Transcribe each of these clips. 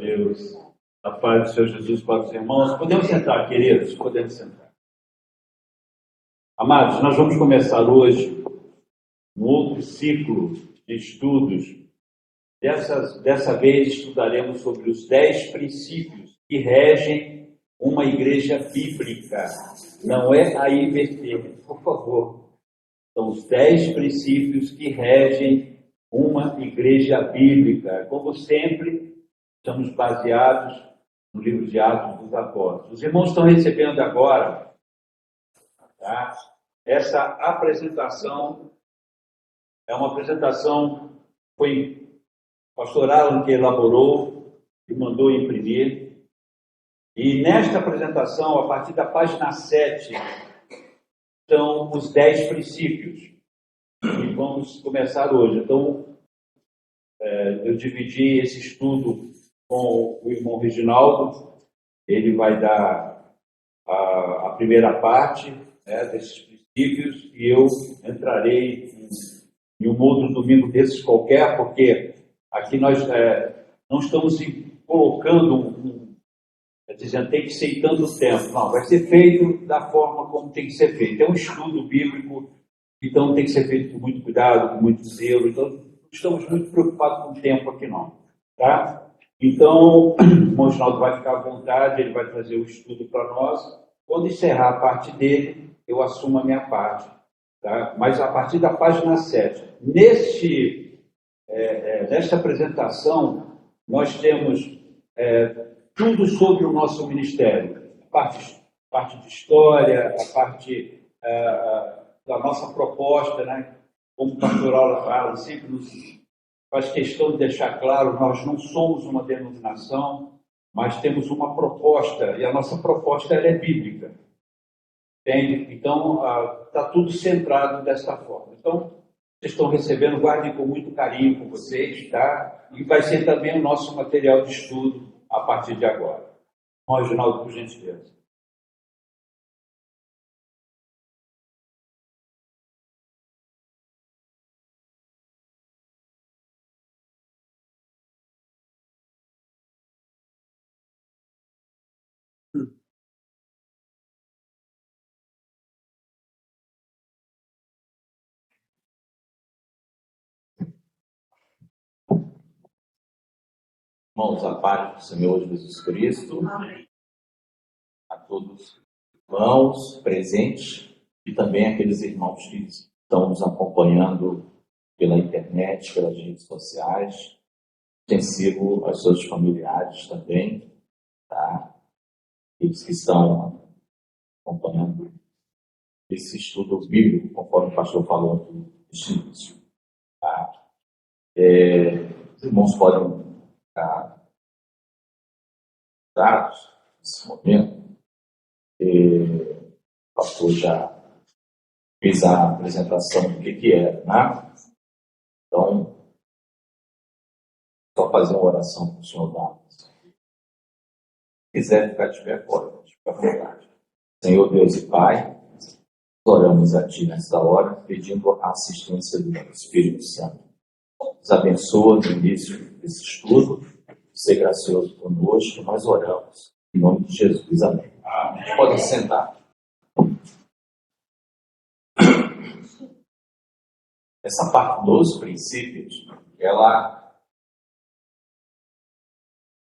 Deus. A paz do Senhor Jesus para os irmãos. Podemos sentar, queridos? Podemos sentar. Amados, nós vamos começar hoje um outro ciclo de estudos. Dessa vez estudaremos sobre os 10 princípios que regem uma igreja bíblica. Não é a IBT, por favor. São os 10 princípios que regem uma igreja bíblica. Como sempre, estamos baseados no livro de Atos dos Apóstolos. Os irmãos estão recebendo agora, tá? Essa apresentação é uma apresentação, foi o pastor Alan que elaborou e mandou imprimir. E nesta apresentação, a partir da página 7, estão os 10 princípios. E vamos começar hoje. Então, eu dividi esse estudo com o irmão Reginaldo. Ele vai dar a primeira parte, né, desses princípios, e eu entrarei em um outro domingo desses qualquer, porque aqui nós não estamos colocando dizendo tem que ser em tanto tempo. Não, vai ser feito da forma como tem que ser feito. É um estudo bíblico, então tem que ser feito com muito cuidado, com muito zelo. Então, não estamos muito preocupados com o tempo aqui não. Tá? Então, o irmão Reginaldo vai ficar à vontade, ele vai trazer o estudo para nós. Quando encerrar a parte dele, eu assumo a minha parte. Tá? Mas a partir da página 7. Nesta apresentação, nós temos tudo sobre o nosso ministério. A parte de história, a parte da nossa proposta, né? Como o pastor Aula fala, sempre nos faz questão de deixar claro, nós não somos uma denominação, mas temos uma proposta, e a nossa proposta ela é bíblica. Entende? Então, está tudo centrado desta forma. Então, vocês estão recebendo, guardem com muito carinho com vocês, tá? E vai ser também o nosso material de estudo a partir de agora. Reginaldo, por gentileza. Irmãos, a paz do Senhor Jesus Cristo, a todos os irmãos presentes e também aqueles irmãos que estão nos acompanhando pela internet, pelas redes sociais, extensivo aos seus familiares também, tá? Eles que estão acompanhando esse estudo bíblico, conforme o pastor falou no início. Tá? Os irmãos podem ficar dados nesse momento. O pastor já fez a apresentação do que é, né? Então, só fazer uma oração para o Senhor dar. Se quiser ficar de pé, pode ficar à vontade. Senhor Deus e Pai, oramos a Ti nesta hora, pedindo a assistência do Espírito Santo. Nos abençoa no início desse estudo, ser gracioso conosco, nós oramos. Em nome de Jesus, amém. Amém. Podem sentar. Essa parte dos princípios,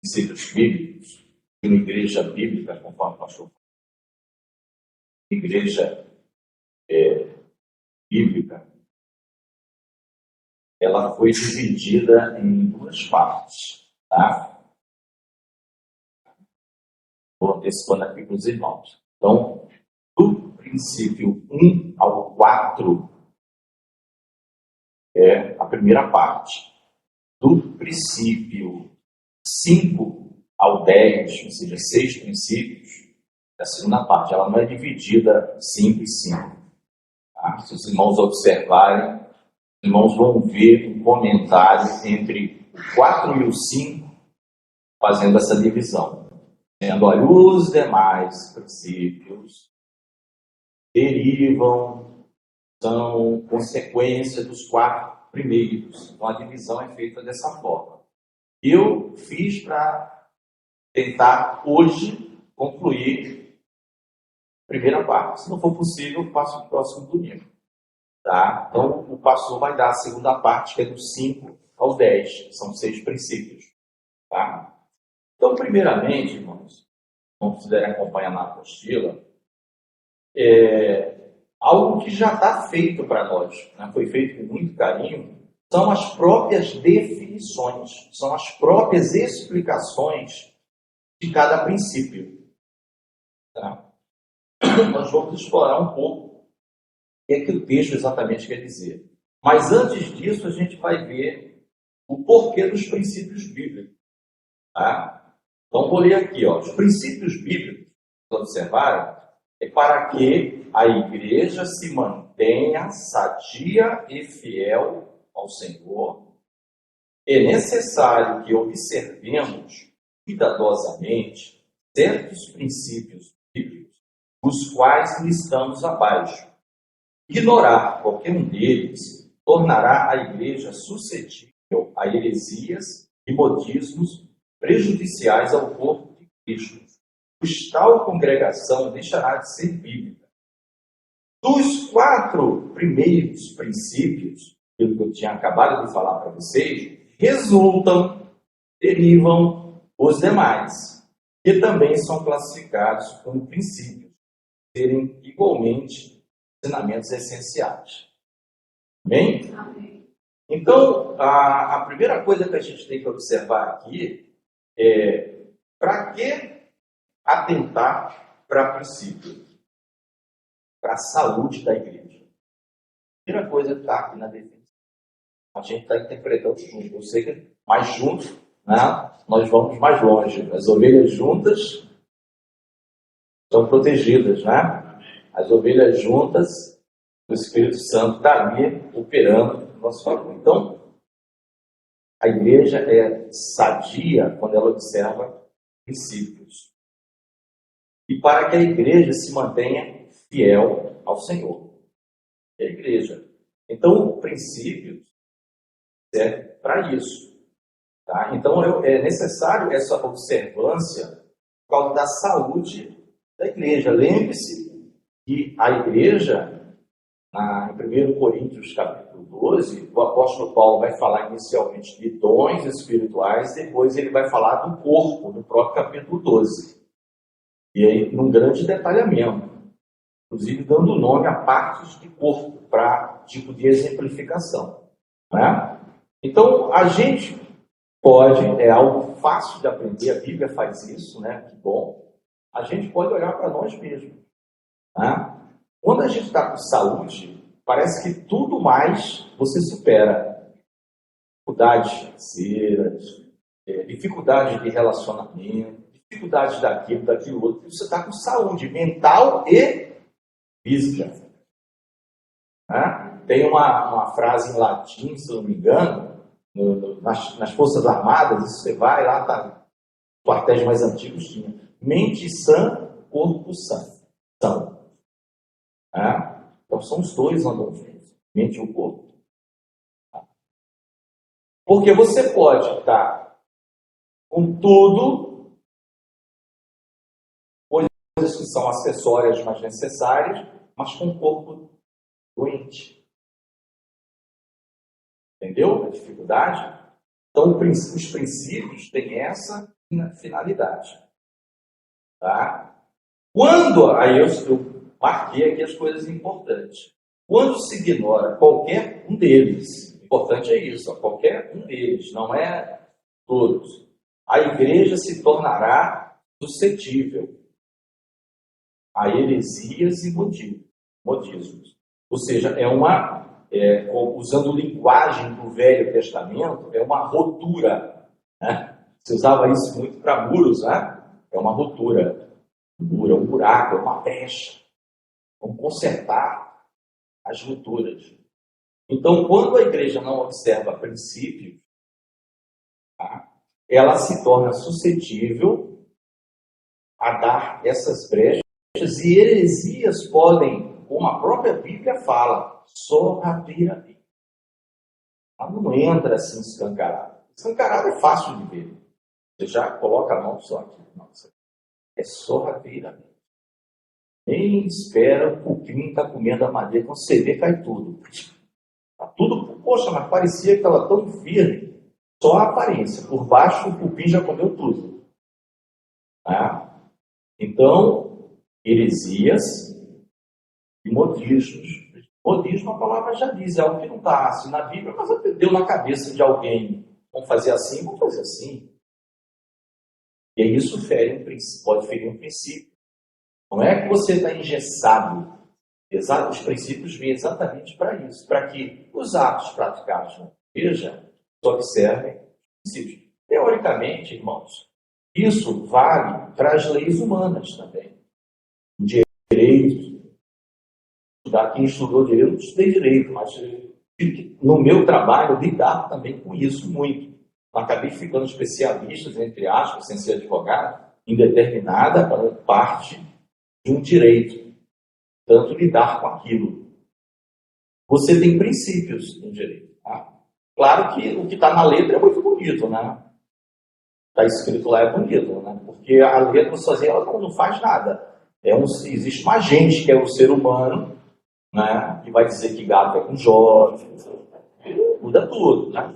princípios bíblicos, de uma igreja bíblica, conforme o pastor falou, igreja bíblica, ela foi dividida em duas partes, tá? Vou antecipando aqui para os irmãos. Então, do princípio 1 ao 4 é a primeira parte. Do princípio 5 ao 10, ou seja, 6 princípios, é a segunda parte. Ela não é dividida 5 e 5. Tá? Se os irmãos observarem, os irmãos vão ver um comentário entre o 4 e o 5, fazendo essa divisão. Dizendo, olha, os demais princípios são consequência dos 4 primeiros. Então, a divisão é feita dessa forma. Eu fiz para tentar hoje concluir a primeira parte. Se não for possível, eu passo no próximo domingo. Tá? Então, o pastor vai dar a segunda parte, que é do 5 ao 10. São 6 princípios. Tá? Então, primeiramente, irmãos, como puderem acompanhar na apostila, algo que já está feito para nós, né? Foi feito com muito carinho, são as próprias definições, são as próprias explicações de cada princípio. Tá? Nós vamos explorar um pouco o que é que o texto exatamente quer dizer. Mas antes disso, a gente vai ver o porquê dos princípios bíblicos. Tá? Então, vou ler aqui. Os princípios bíblicos, observaram, é para que a igreja se mantenha sadia e fiel ao Senhor. É necessário que observemos cuidadosamente certos princípios bíblicos, os quais listamos abaixo. Ignorar qualquer um deles tornará a igreja suscetível a heresias e modismos prejudiciais ao corpo de Cristo. Pois tal congregação deixará de ser bíblica. Dos 4 primeiros princípios, pelo que eu tinha acabado de falar para vocês, derivam os demais, que também são classificados como princípios, serem igualmente ensinamentos essenciais. Amém? Amém. Então, a primeira coisa que a gente tem que observar aqui é para que atentar para princípio, para a saúde da igreja. A primeira coisa que está aqui na definição. A gente está interpretando junto. Eu sei que mais juntos, né, nós vamos mais longe. As ovelhas juntas são protegidas, né? As ovelhas juntas, o Espírito Santo está ali operando no nosso favor. Então, a igreja é sadia quando ela observa princípios. E para que a igreja se mantenha fiel ao Senhor. É a igreja. Então, o princípio serve para isso. Tá? Então, é necessário essa observância por causa da saúde da igreja. Lembre-se que a igreja, em 1 Coríntios capítulo 12, o apóstolo Paulo vai falar inicialmente de dons espirituais, depois ele vai falar do corpo, no próprio capítulo 12. E aí, num grande detalhamento, inclusive dando nome a partes de corpo, para tipo de exemplificação. Né? Então, a gente pode, é algo fácil de aprender, a Bíblia faz isso, né? Que bom. A gente pode olhar para nós mesmos. Né? Quando a gente está com saúde, parece que tudo mais você supera. Dificuldades financeiras, dificuldades de relacionamento, dificuldades daquilo outro. Você está com saúde mental e física. Né? Tem uma frase em latim, se não me engano, nas Forças Armadas, você vai lá, tá, os quartéis mais antigos tinha mente sã, corpo são. Então são os dois andando juntos, mente e o corpo. Porque você pode estar com tudo, coisas que são acessórias, mas necessárias, mas com o corpo doente. Entendeu a dificuldade? Então, os princípios têm essa finalidade. Tá? Quando, aí eu marquei aqui as coisas importantes. Quando se ignora qualquer um deles, o importante é isso, qualquer um deles, não é todos, a igreja se tornará suscetível a heresias e modismos. Ou seja, usando linguagem do Velho Testamento, é uma rotura. Né? Se usava isso muito para muros, né? É uma rotura. Um buraco, é uma brecha. Vamos consertar as rupturas. Então, quando a igreja não observa princípios, tá, ela se torna suscetível a dar essas brechas e heresias podem, como a própria Bíblia fala, sorrateiramente. Ela não entra assim escancarada. Escancarada é fácil de ver. Você já coloca a mão só aqui. Nossa, é sorrateiramente. Nem espera o cupim estar comendo a madeira. Quando você vê, cai tudo. Tá tudo, poxa, mas parecia que estava tão firme. Só a aparência. Por baixo, o cupim já comeu tudo. Tá? Então, heresias e modismos. Modismo, a palavra já diz, é algo que não está assim na Bíblia, mas deu na cabeça de alguém. Vamos fazer assim, vamos fazer assim. E aí isso pode ferir um princípio. Não é que você está engessado. Os princípios vêm exatamente para isso, para que os atos praticados na igreja observem os princípios. Teoricamente, irmãos, isso vale para as leis humanas também. O direito. Quem estudou direito, eu não estudei direito, mas no meu trabalho lidar também com isso muito. Acabei ficando especialista, entre aspas, sem ser advogado, em determinada parte de um direito. Tanto lidar com aquilo. Você tem princípios no direito. Tá? Claro que o que está na letra é muito bonito, né? Está escrito lá é bonito, né? Porque a letra sozinha ela não faz nada. Existe um agente que é o ser humano, né? Que vai dizer que gato é com J, muda tudo, né?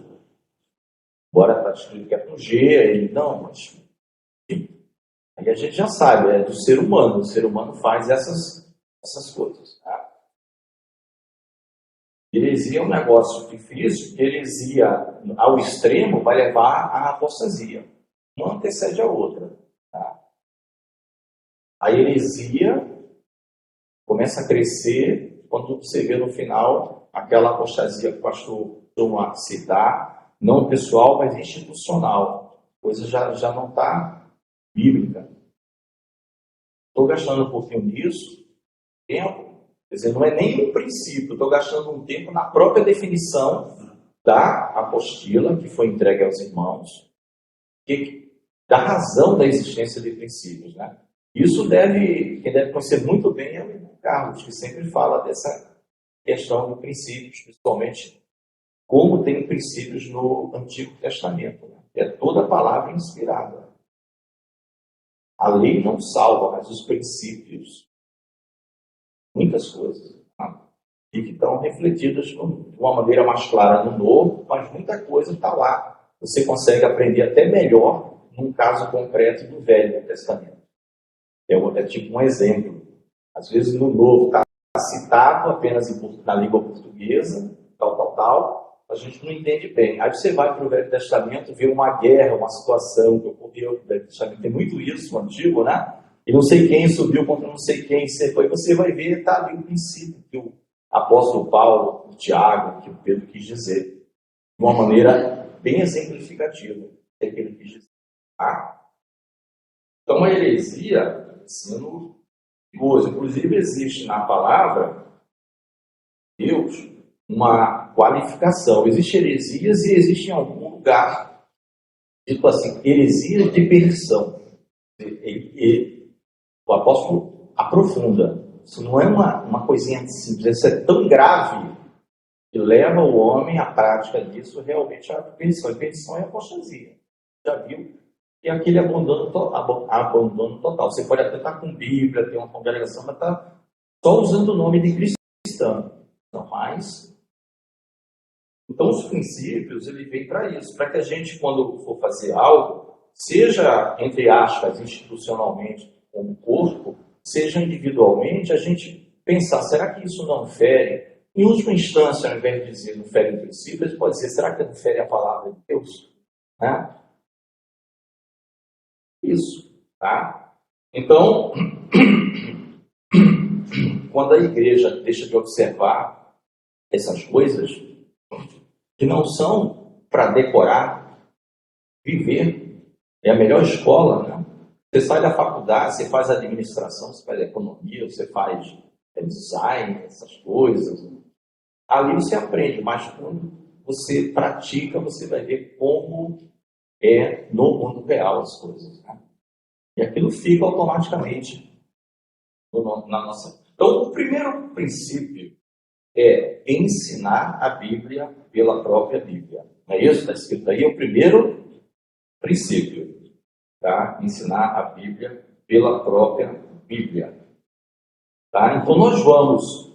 Embora está escrito que é com G, não, mas enfim. Aí a gente já sabe, é do ser humano. O ser humano faz essas coisas. Tá? Heresia é um negócio difícil, porque heresia ao extremo vai levar à apostasia. Uma antecede a outra. Tá? A heresia começa a crescer quando você vê no final aquela apostasia que o pastor costuma citar, não pessoal, mas institucional. A coisa já não está bíblica. Estou gastando um pouquinho nisso, tempo, quer dizer, não é nem um princípio, estou gastando um tempo na própria definição da apostila que foi entregue aos irmãos, da razão da existência de princípios. Né? Isso quem deve conhecer muito bem é o irmão Carlos, que sempre fala dessa questão de princípios, principalmente como tem princípios no Antigo Testamento. Né? É toda a palavra inspirada. A lei não salva, mas os princípios, muitas coisas, tá? E que estão refletidas de uma maneira mais clara no Novo, mas muita coisa está lá. Você consegue aprender até melhor num caso concreto do Velho Testamento. É tipo um exemplo. Às vezes no Novo está citado apenas na língua portuguesa, tal, a gente não entende bem. Aí você vai para o Velho Testamento, vê uma guerra, uma situação que ocorreu no Velho Testamento, tem muito isso no Antigo, né? E não sei quem subiu contra não sei quem, você vai ver, está ali o princípio que o apóstolo Paulo, o Tiago, que o Pedro quis dizer, de uma maneira bem exemplificativa, é que ele quis dizer. Tá? Então a heresia, ensino perigoso. Inclusive existe na palavra Deus uma qualificação. Existem heresias e existe em algum lugar, tipo assim, heresias de perdição. E o apóstolo aprofunda. Isso não é uma coisinha simples, isso é tão grave que leva o homem à prática disso realmente à perdição. E perdição é apostasia. Já viu? E aquele abandono total. Você pode até estar com Bíblia, ter uma congregação, mas está só usando o nome de cristão. Não mais. Então, os princípios, ele vem para isso. Para que a gente, quando for fazer algo, seja, entre aspas, institucionalmente, como corpo, seja individualmente, a gente pensar, será que isso não fere? Em última instância, ao invés de dizer não fere o princípio, ele pode dizer, será que não fere a palavra de Deus? Né? Isso, tá? Então, quando a igreja deixa de observar essas coisas, que não são para decorar, viver, é a melhor escola, né? Você sai da faculdade, você faz administração, você faz economia, você faz design, essas coisas. Ali você aprende, mas quando você pratica, você vai ver como é no mundo real as coisas. Né? E aquilo fica automaticamente na nossa... Então, o primeiro princípio é ensinar a Bíblia pela própria Bíblia. Não é isso? Está escrito aí, é o primeiro princípio. tá? Ensinar a Bíblia pela própria Bíblia. Tá? Então, nós vamos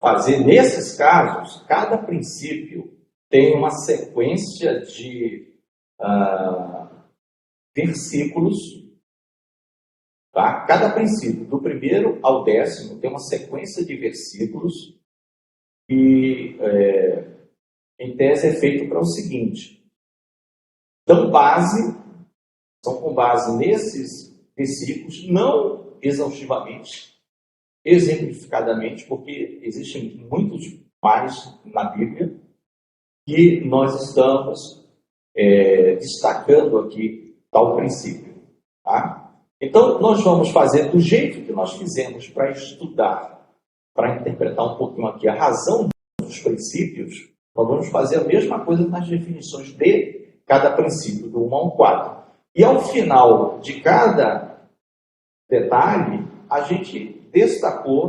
fazer, nesses casos, cada princípio tem uma sequência de versículos. Tá? Cada princípio, do primeiro ao 10º, tem uma sequência de versículos e, em tese, é feito para o seguinte: são com base nesses versículos, não exaustivamente, exemplificadamente, porque existem muitos mais na Bíblia, e nós estamos destacando aqui tal princípio. Tá? Então, nós vamos fazer do jeito que nós fizemos para estudar, para interpretar um pouquinho aqui a razão dos princípios. Nós vamos fazer a mesma coisa nas definições de cada princípio, do 1 ao 4. E ao final de cada detalhe, a gente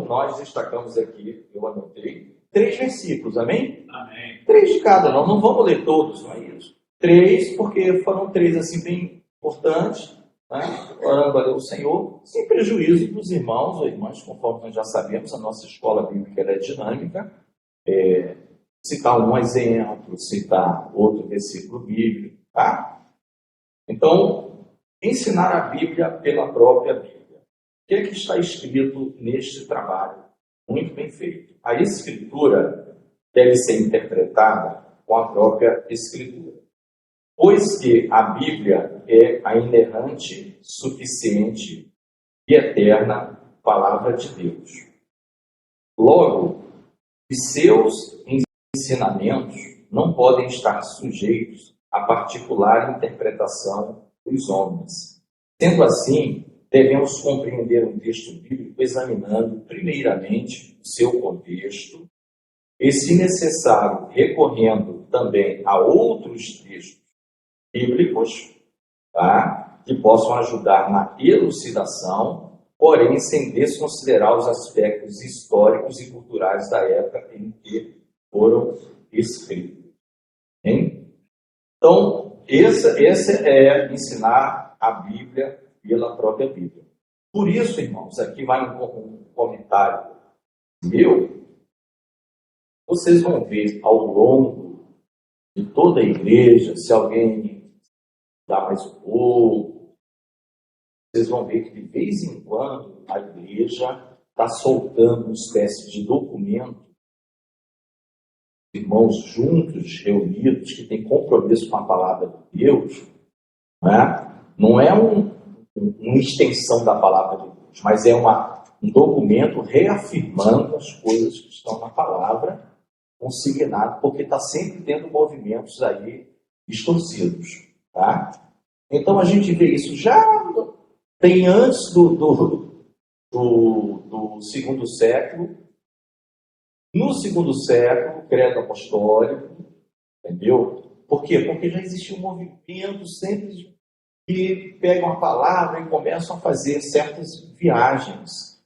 nós destacamos aqui, eu anotei, 3 versículos, amém? Amém. 3 de cada, nós não vamos ler todos, não é isso? 3, porque foram 3 assim bem importantes, né? Orando a Deus, o Senhor, sem prejuízo dos irmãos ou irmãs, conforme nós já sabemos, a nossa escola bíblica é dinâmica, citar um exemplo, citar outro versículo bíblico, tá? Então, ensinar a Bíblia pela própria Bíblia. O que é que está escrito neste trabalho? Muito bem feito. A Escritura deve ser interpretada com a própria Escritura, pois que a Bíblia é a inerrante, suficiente e eterna Palavra de Deus. Logo, os seus ensinamentos não podem estar sujeitos à particular interpretação dos homens. Sendo assim, devemos compreender um texto bíblico examinando, primeiramente, o seu contexto e, se necessário, recorrendo também a outros textos bíblicos, tá? Que possam ajudar na elucidação, porém sem desconsiderar os aspectos históricos e culturais da época em que foram escritos. Hein? Então, esse é ensinar a Bíblia pela própria Bíblia. Por isso, irmãos, aqui vai um comentário meu. Vocês vão ver ao longo de toda a igreja, se alguém dá mais um pouco, vocês vão ver que de vez em quando a igreja está soltando uma espécie de documento, irmãos juntos, reunidos, que tem compromisso com a palavra de Deus, né? Não é uma extensão da palavra de Deus, mas é um documento reafirmando as coisas que estão na palavra, consignado, porque está sempre tendo movimentos aí distorcidos. Tá? Então a gente vê isso já bem antes do segundo século. No segundo século, credo apostólico, entendeu? Por quê? Porque já existia um movimento sempre que pegam a palavra e começam a fazer certas viagens.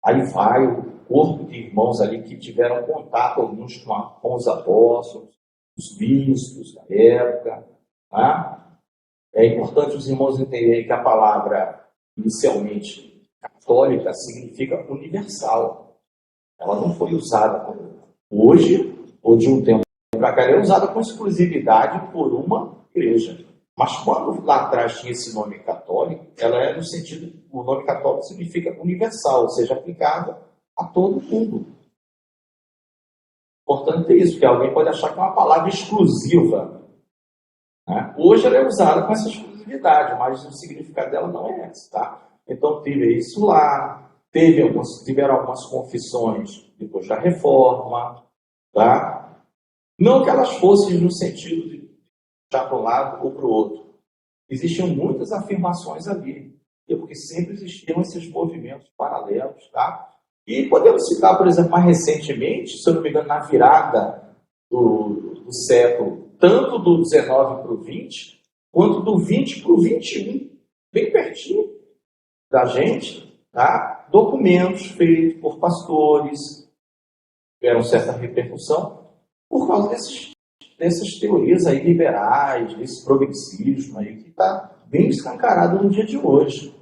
Aí vai o corpo de irmãos ali que tiveram contato, alguns com os apóstolos, os bispos da época. Tá? É importante os irmãos entenderem que a palavra, inicialmente católica, significa universal. Ela não foi usada hoje, ou de um tempo para cá, ela é usada com exclusividade por uma igreja. Mas quando lá atrás tinha esse nome católico, ela é no sentido, o nome católico significa universal, ou seja, aplicado a todo mundo. Importante é isso, porque alguém pode achar que é uma palavra exclusiva. Né? Hoje ela é usada com essa exclusividade, mas o significado dela não é esse. Tá? Então teve isso lá, tiveram algumas confissões depois da reforma, tá? Não que elas fossem no sentido de já para um lado ou para o outro. Existiam muitas afirmações ali, porque sempre existiam esses movimentos paralelos, tá? E podemos citar, por exemplo, mais recentemente, se eu não me engano, na virada do século, tanto do 19 para o 20, quanto do 20 para o 21, bem pertinho da gente, tá? Documentos feitos por pastores, tiveram certa repercussão, por causa dessas teorias aí liberais, desse progressismo aí que está bem escancarado no dia de hoje.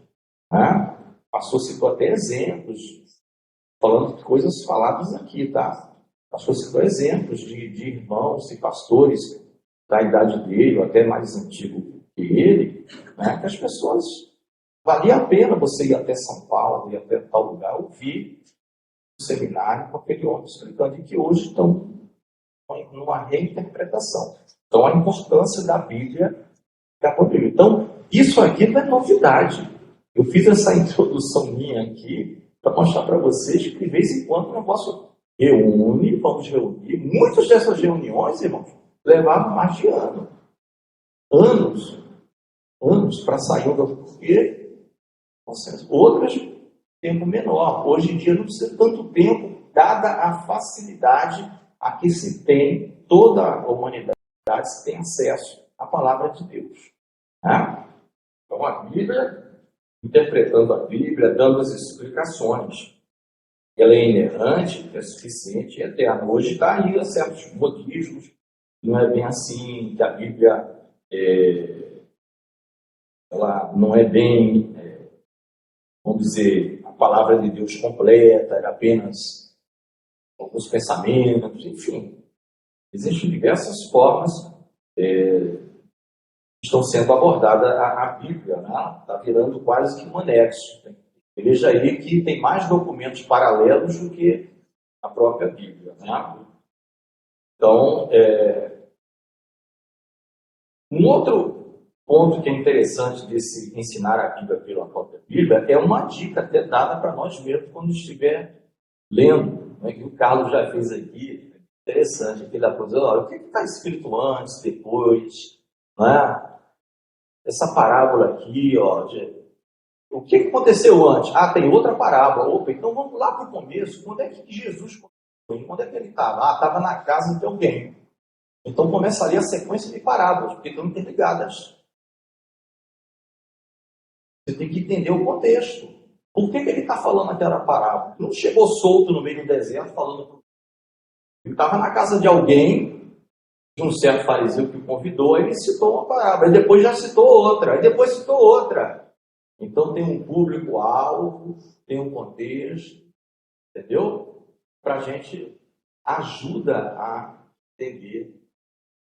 Né? O pastor citou até exemplos, falando de coisas faladas aqui, tá? O pastor citou exemplos de irmãos e pastores da idade dele, ou até mais antigo que ele, né? Que as pessoas, valia a pena você ir até São Paulo, ir até tal lugar, ouvir o seminário com aquele homem explicando, e que hoje estão numa reinterpretação. Então, a importância da Bíblia para a Bíblia. Então, isso aqui não é novidade. Eu fiz essa introdução minha aqui para mostrar para vocês que de vez em quando o negócio reúne, vamos reunir. Muitas dessas reuniões, irmãos, levavam mais de anos para sair do porquê. Outras, tempo menor. Hoje em dia não precisa tanto tempo, dada a facilidade a que se tem, toda a humanidade tem acesso à palavra de Deus. Né? Então a Bíblia, interpretando a Bíblia, dando as explicações, ela é inerrante, é suficiente e eterna. Hoje está aí certos modismos, não é bem assim, que a Bíblia ela não é bem, vamos dizer, a palavra de Deus completa, é apenas alguns pensamentos, enfim. Existem diversas formas que estão sendo abordadas a Bíblia, né? Está virando quase que um anexo. Veja aí que tem mais documentos paralelos do que a própria Bíblia. Né? Então, um outro ponto que é interessante desse ensinar a Bíblia pela própria Bíblia é uma dica até dada para nós mesmos quando estiver lendo, né, que o Carlos já fez aqui, interessante, aqui da coisa, olha, o que está escrito antes, depois, né? Essa parábola aqui, ó, o que aconteceu antes? Ah, tem outra parábola. Opa, então vamos lá para o começo. Quando é que Jesus começou? Onde é que ele estava? Ah, estava na casa de alguém. Então começaria a sequência de parábolas, porque estão interligadas. Você tem que entender o contexto. Por que ele está falando aquela parábola? Não chegou solto no meio do deserto falando. Ele estava na casa de alguém, de um certo fariseu que o convidou, aí ele citou uma parábola, aí depois já citou outra, aí depois citou outra. Então tem um público-alvo, tem um contexto, entendeu? Para a gente ajuda a entender.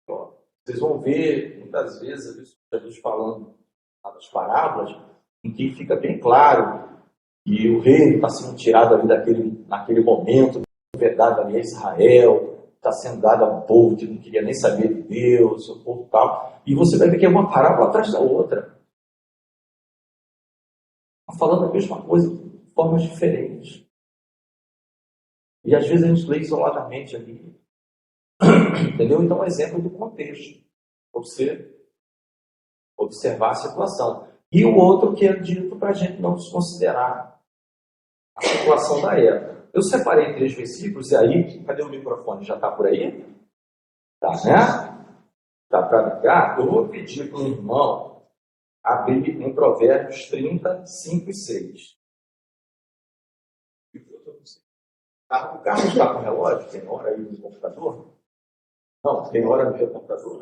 Ó, vocês vão ver, muitas vezes, Jesus falando das parábolas, em que fica bem claro que o reino está sendo tirado ali naquele momento, verdade ali a Israel, está sendo dado a um povo que não queria nem saber de Deus, o povo tal. E você vai ver que é uma parábola atrás da outra. Está falando a mesma coisa de formas diferentes. E às vezes a gente lê isoladamente ali. Entendeu? Então é um exemplo do contexto. Para você observar a situação. E o outro que é dito para a gente não desconsiderar a situação da época. Eu separei 3 versículos, e aí, cadê o microfone? Já está por aí? Tá, né? Está para ligar? Eu vou pedir para o irmão abrir em Provérbios 30, 5 e 6. O Carlos está com o relógio? Tem hora aí no computador? Não, tem hora no meu computador.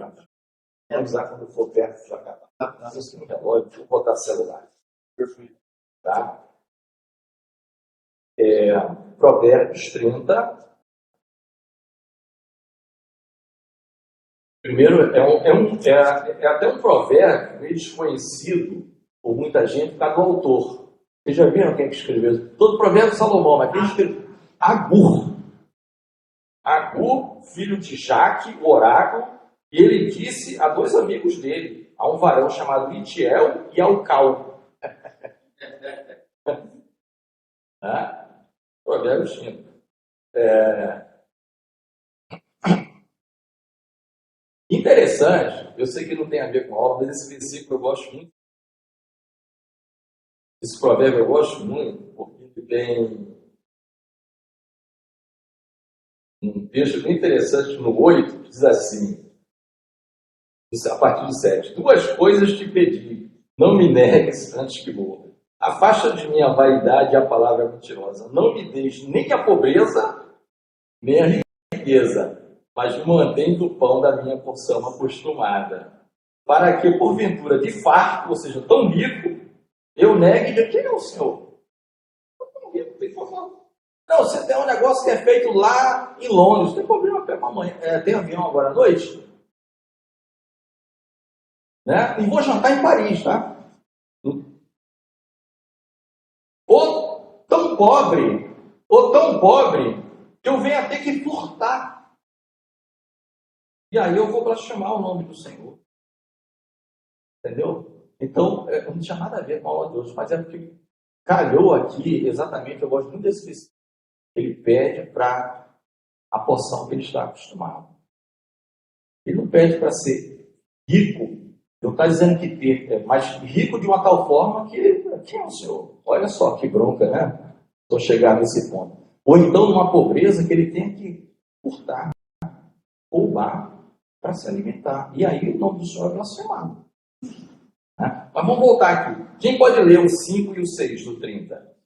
Vamos usar quando for perto de cá. Mas tem um relógio, vou botar celular. Perfeito. Tá? Provérbios 30. Primeiro, é até um provérbio meio desconhecido por muita gente, por causa do autor. Vocês já viram quem que escreveu? Todo provérbio de Salomão, mas quem escreveu? Agur. Agur, filho de Jaque, o oráculo, e ele disse a 2 amigos dele, a um varão chamado Itiel e ao Cal. Provérbios 30. Interessante, eu sei que não tem a ver com a obra, mas esse versículo eu gosto muito. Esse provérbio eu gosto muito, porque tem um texto bem interessante no 8, que diz assim, a partir do 7. 2 coisas te pedi, não me negues antes que morra. Afasta de mim a vaidade e a palavra mentirosa. Não me deixe nem a pobreza, nem a riqueza, mas me mantém do pão da minha porção acostumada. para que, porventura, de fato, ou seja, tão rico, eu negue e diga, quem é o Senhor? Tão rico, tem problema. Não, você tem um negócio que é feito lá em Londres, tem problema, pega amanhã. Tem avião agora à noite? Né? E vou jantar em Paris, tá? Ou tão pobre, que eu venha ter que furtar. E aí eu vou blasfemar o nome do Senhor. Entendeu? Então, não tinha nada a ver com a aula de hoje, mas é porque calhou aqui, exatamente, eu gosto muito desse versículo. Ele pede para a porção que ele está acostumado. Ele não pede para ser rico. Não está dizendo que ter, mas rico de uma tal forma que, quem é o Senhor? Olha só que bronca, né? Estou chegar nesse ponto. Ou então numa pobreza que ele tem que furtar, roubar para se alimentar. E aí o nome do Senhor é blasfemado. Né? Mas vamos voltar aqui. Quem pode ler o 5 e o 6 do 30?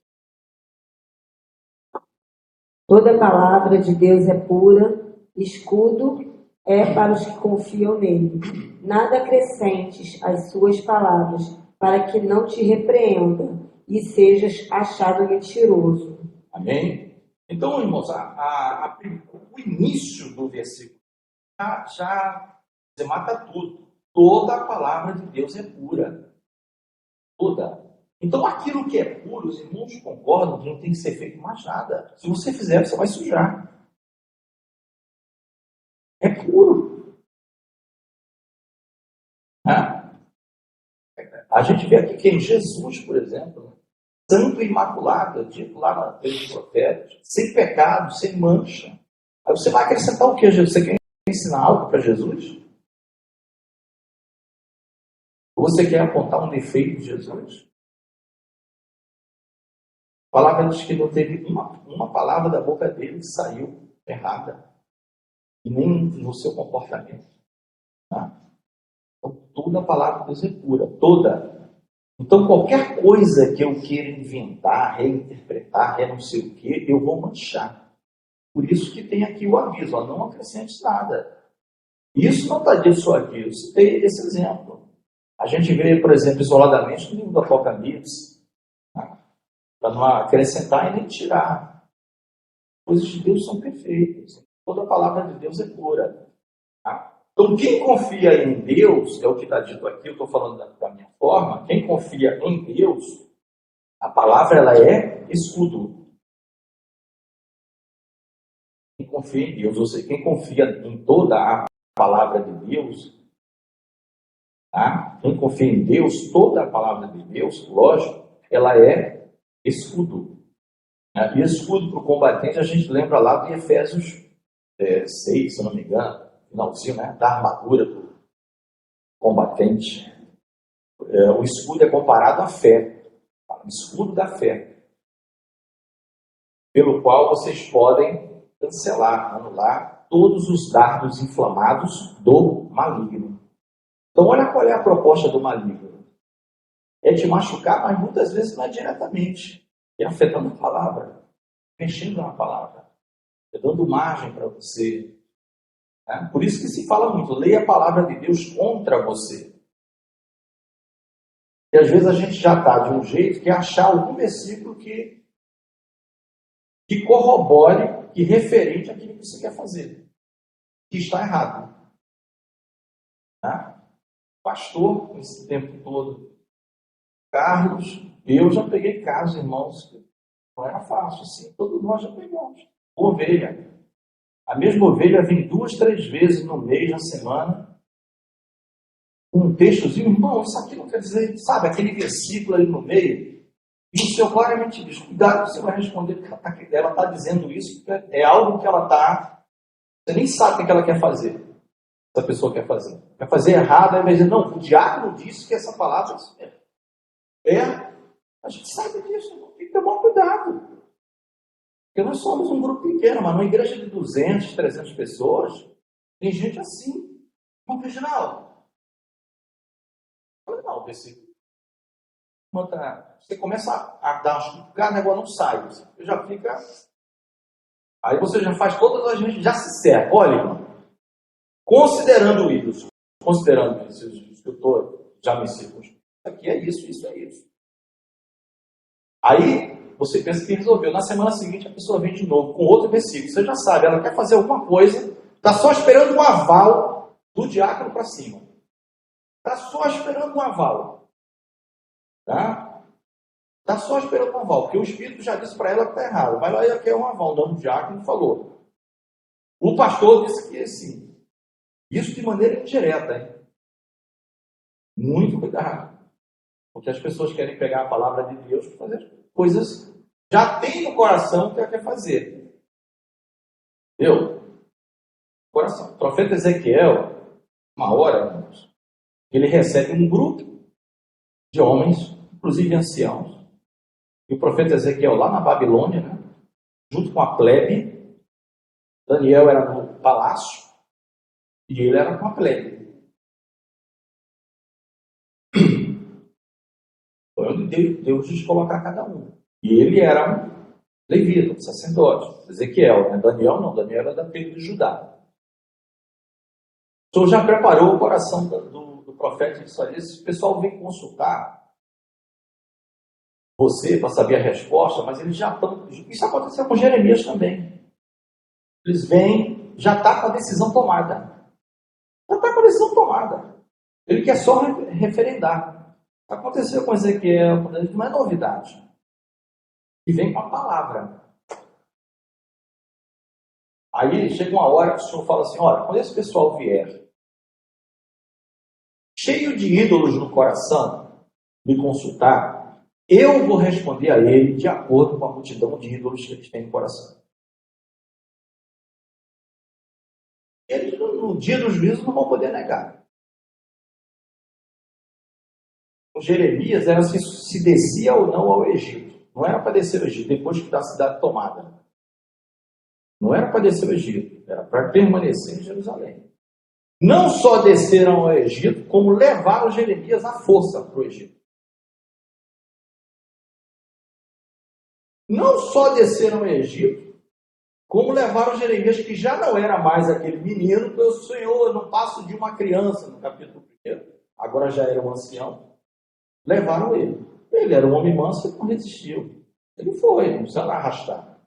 Toda palavra de Deus é pura, escudo é para os que confiam nele. Nada acrescentes às suas palavras, para que não te repreenda e sejas achado mentiroso. Amém? Então, irmãos, o início do versículo já você mata tudo. Toda a palavra de Deus é pura. Toda. Então, aquilo que é puro, os irmãos concordam que não tem que ser feito mais nada. Se você fizer, você vai sujar. É puro. A gente vê aqui que em Jesus, por exemplo, santo e imaculado, dito lá na Lei dos Profetas, sem pecado, sem mancha. Aí você vai acrescentar o que? Você quer ensinar algo para Jesus? Ou você quer apontar um defeito de Jesus? A palavra diz que não teve uma palavra da boca dele que saiu errada. E nem no seu comportamento. Tá? Então, toda a palavra de Deus é pura. Toda. Então, qualquer coisa que eu queira inventar, reinterpretar, não sei o que, eu vou manchar. Por isso que tem aqui o aviso, ó, não acrescente nada. Isso não está dito só aqui, eu citei esse exemplo. A gente vê, por exemplo, isoladamente no livro do Apocalipse, tá? Para não acrescentar e nem tirar. As coisas de Deus são perfeitas. Toda a palavra de Deus é pura. Tá? Então, quem confia em Deus, é o que está dito aqui, eu estou falando da minha forma, quem confia em Deus, a palavra ela é escudo. Quem confia em Deus, ou seja, quem confia em toda a palavra de Deus, tá? Quem confia em Deus, toda a palavra de Deus, lógico, ela é escudo. E escudo para o combatente, a gente lembra lá de Efésios 6, se não me engano, finalzinho, né? Da armadura do combatente. O escudo é comparado à fé, o escudo da fé, pelo qual vocês podem cancelar, anular todos os dardos inflamados do maligno. Então, olha qual é a proposta do maligno. É te machucar, mas muitas vezes não é diretamente. É afetando a palavra, mexendo na palavra, é dando margem para você. Né? Por isso que se fala muito, leia a palavra de Deus contra você. E às vezes a gente já está de um jeito que é achar algum versículo que corrobore, que referente àquilo que você quer fazer, que está errado. Né? Pastor, esse tempo todo, Carlos, eu já peguei casos, irmãos, que não era fácil assim, todos nós já pegamos. Ovelha. A mesma ovelha vem 2, 3 vezes no mês, na semana, um textozinho, irmão, isso aqui não quer dizer, sabe, aquele versículo ali no meio, e o Senhor claramente diz, cuidado, você vai responder, porque ela está dizendo isso, porque é algo que ela está, você nem sabe o que ela quer fazer, essa pessoa quer fazer. Quer fazer errado, aí vai dizer, não, o diácono disse que essa palavra a gente sabe disso, tem que tomar cuidado. Porque nós somos um grupo pequeno, mas numa igreja de 200, 300 pessoas, tem gente assim. Irmão Reginaldo, não, versículo. Você começa a dar uns cutucadas, o negócio não sai. Você já fica. Aí você já faz todas as gente, já se cerca. Olha, irmão, considerando isso, os eu já me circunscrevi. Aqui é isso é isso. Aí você pensa que resolveu. Na semana seguinte a pessoa vem de novo com outro versículo. Você já sabe, ela quer fazer alguma coisa, está só esperando um aval do diácono para cima. Está só esperando um aval. Tá? Está só esperando um aval, porque o Espírito já disse para ela que está errado. Vai lá e quer um aval. Não, o diácono falou. O pastor disse que sim. Isso de maneira indireta, hein? Muito cuidado. Porque as pessoas querem pegar a palavra de Deus para fazer coisas. Já tem no coração o que ela quer fazer. Entendeu? Coração. O profeta Ezequiel, uma hora, irmãos, ele recebe um grupo de homens, inclusive anciãos. E o profeta Ezequiel lá na Babilônia, né, junto com a plebe, Daniel era no palácio e ele era com a plebe. Foi onde Deus quis colocar cada um. E ele era um levita, um sacerdote. Ezequiel, né? Daniel não, Daniel era da tribo de Judá. O Senhor já preparou o coração do profeta e disse: olha, esse pessoal vem consultar você para saber a resposta, mas eles já estão. Isso aconteceu com Jeremias também. Eles vêm, já está com a decisão tomada. Já está com a decisão tomada. Ele quer só referendar. Aconteceu com Ezequiel, não é novidade. E vem com a palavra. Aí chega uma hora que o Senhor fala assim: olha, quando esse pessoal vier cheio de ídolos no coração me consultar, eu vou responder a ele de acordo com a multidão de ídolos que eles têm no coração. Eles, no dia do juízo, não vão poder negar. O Jeremias era se descia ou não ao Egito. Não era para descer ao Egito, depois que da cidade tomada. Não era para descer ao Egito, era para permanecer em Jerusalém. Não só desceram ao Egito, como levaram Jeremias à força para o Egito. Não só desceram ao Egito, como levaram Jeremias, que já não era mais aquele menino, que o Senhor, no passo de uma criança, no capítulo 1, agora já era um ancião, levaram ele. Ele era um homem manso e não resistiu. Ele foi, não precisa arrastar.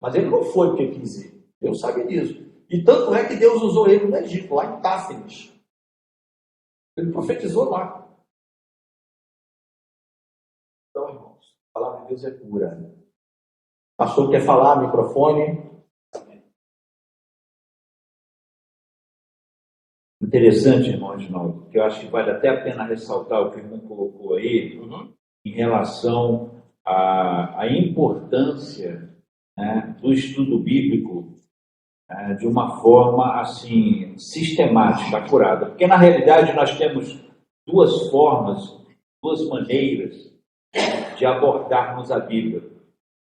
Mas ele não foi porque quis ir. Deus sabe disso. E tanto é que Deus usou ele no Egito, lá em Táfnis. Ele profetizou lá. Então, irmãos, a palavra de Deus é pura. O pastor quer falar, microfone. Interessante, irmão Reginaldo, que eu acho que vale até a pena ressaltar o que o irmão colocou aí, em relação à importância, né, do estudo bíblico de uma forma assim sistemática, acurada. Porque na realidade nós temos duas formas, duas maneiras de abordarmos a Bíblia.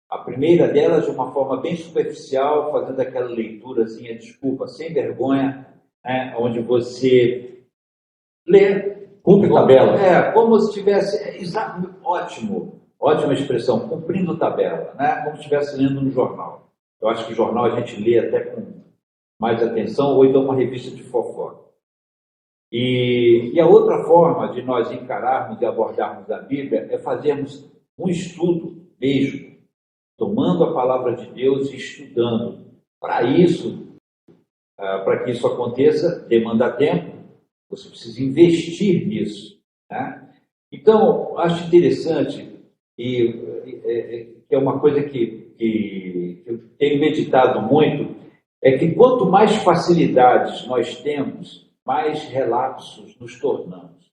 A primeira delas de uma forma bem superficial, fazendo aquela leiturazinha, desculpa, sem vergonha, onde você lê, cumpre tabela. Como se estivesse, ótima expressão, cumprindo tabela, né? Como se estivesse lendo no jornal. Eu acho que o jornal a gente lê até com mais atenção, ou então uma revista de fofoca. E a outra forma de nós encararmos e abordarmos a Bíblia é fazermos um estudo mesmo, tomando a palavra de Deus e estudando. Para isso, para que isso aconteça, demanda tempo, você precisa investir nisso, né? Então, acho interessante, e é uma coisa que eu tenho meditado muito, é que quanto mais facilidades nós temos, mais relapsos nos tornamos.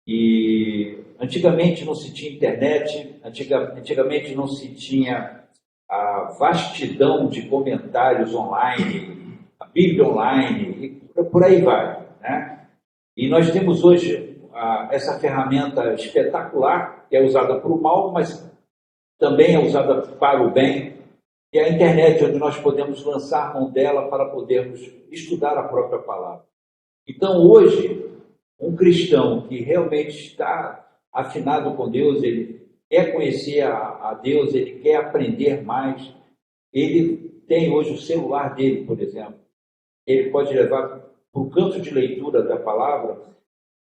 E antigamente não se tinha internet, antigamente não se tinha a vastidão de comentários online, a Bíblia online, e por aí vai, né? E nós temos hoje essa ferramenta espetacular, que é usada para o mal, mas também é usada para o bem, que é a internet, onde nós podemos lançar mão dela para podermos estudar a própria palavra. Então, hoje, um cristão que realmente está afinado com Deus, ele quer conhecer a Deus, ele quer aprender mais, ele tem hoje o celular dele, por exemplo, ele pode levar para o canto de leitura da palavra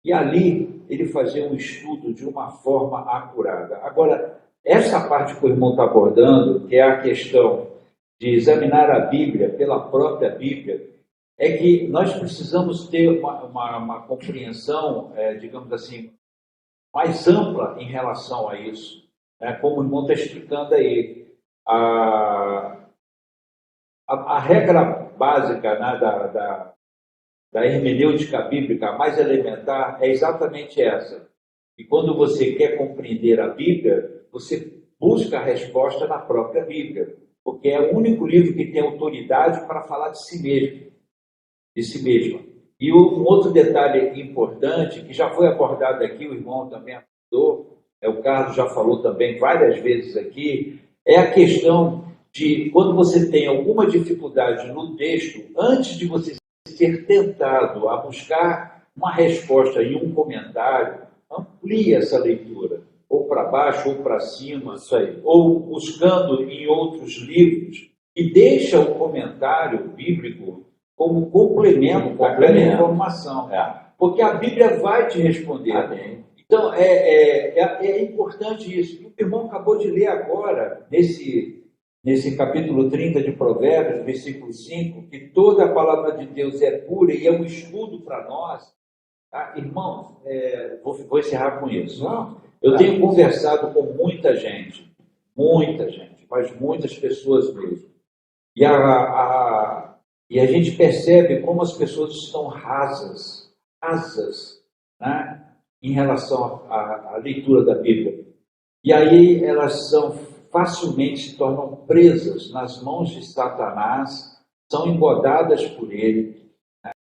E ali ele fazia um estudo de uma forma acurada. Agora, essa parte que o irmão está abordando, que é a questão de examinar a Bíblia pela própria Bíblia, é que nós precisamos ter uma compreensão, digamos assim, mais ampla em relação a isso, né? Como o irmão está explicando aí. A regra básica, né, da hermenêutica bíblica mais elementar é exatamente essa. E quando você quer compreender a Bíblia, você busca a resposta na própria Bíblia, porque é o único livro que tem autoridade para falar de si mesmo, de si mesma. E um outro detalhe importante, que já foi abordado aqui, o irmão também abordou, o Carlos já falou também várias vezes aqui, é a questão de quando você tem alguma dificuldade no texto, antes de você ser tentado a buscar uma resposta em um comentário, amplie essa leitura, ou para baixo ou para cima, isso aí, ou buscando em outros livros, e deixa o comentário bíblico como complemento daquela informação. Porque a Bíblia vai te responder. Amém. Então, é importante isso. E o irmão acabou de ler agora, nesse capítulo 30 de Provérbios, versículo 5, que toda a palavra de Deus é pura e é um estudo para nós. Tá? Irmãos, vou encerrar com isso. Eu tenho conversado com muita gente, mas muitas pessoas mesmo. E a gente percebe como as pessoas estão rasas, né, em relação à leitura da Bíblia. E aí elas facilmente se tornam presas nas mãos de Satanás, são engodadas por ele.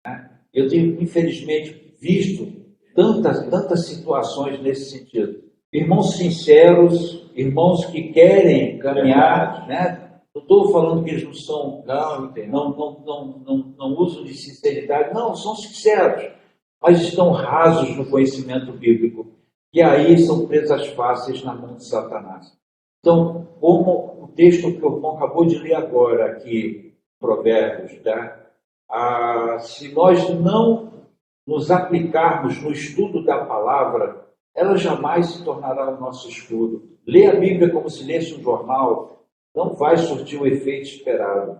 Né? Eu tenho, infelizmente, visto tantas situações nesse sentido. Irmãos sinceros, irmãos que querem caminhar, né? Não estou falando que eles não são, não usam de sinceridade, não, são sinceros, mas estão rasos no conhecimento bíblico. E aí são presas fáceis na mão de Satanás. Então, como o texto que o irmão acabou de ler agora aqui, Provérbios, tá? Se nós não nos aplicarmos no estudo da palavra, ela jamais se tornará o nosso estudo. Ler a Bíblia como se lesse um jornal não vai surtir o efeito esperado.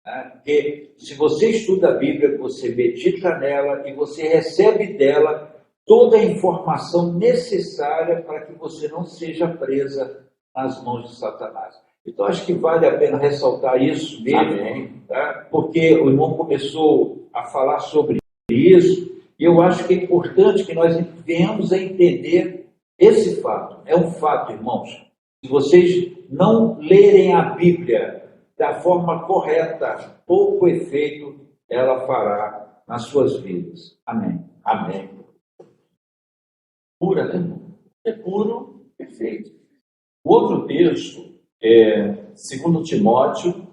Né? Porque se você estuda a Bíblia, você medita nela e você recebe dela toda a informação necessária para que você não seja presa nas mãos de Satanás. Então, acho que vale a pena ressaltar isso mesmo, tá? Porque o irmão começou a falar sobre isso, e eu acho que é importante que nós venhamos a entender esse fato. É um fato, irmãos. Se vocês não lerem a Bíblia da forma correta, pouco efeito ela fará nas suas vidas. Amém. Amém. Pura, né? É puro, perfeito. O outro texto é 2 Timóteo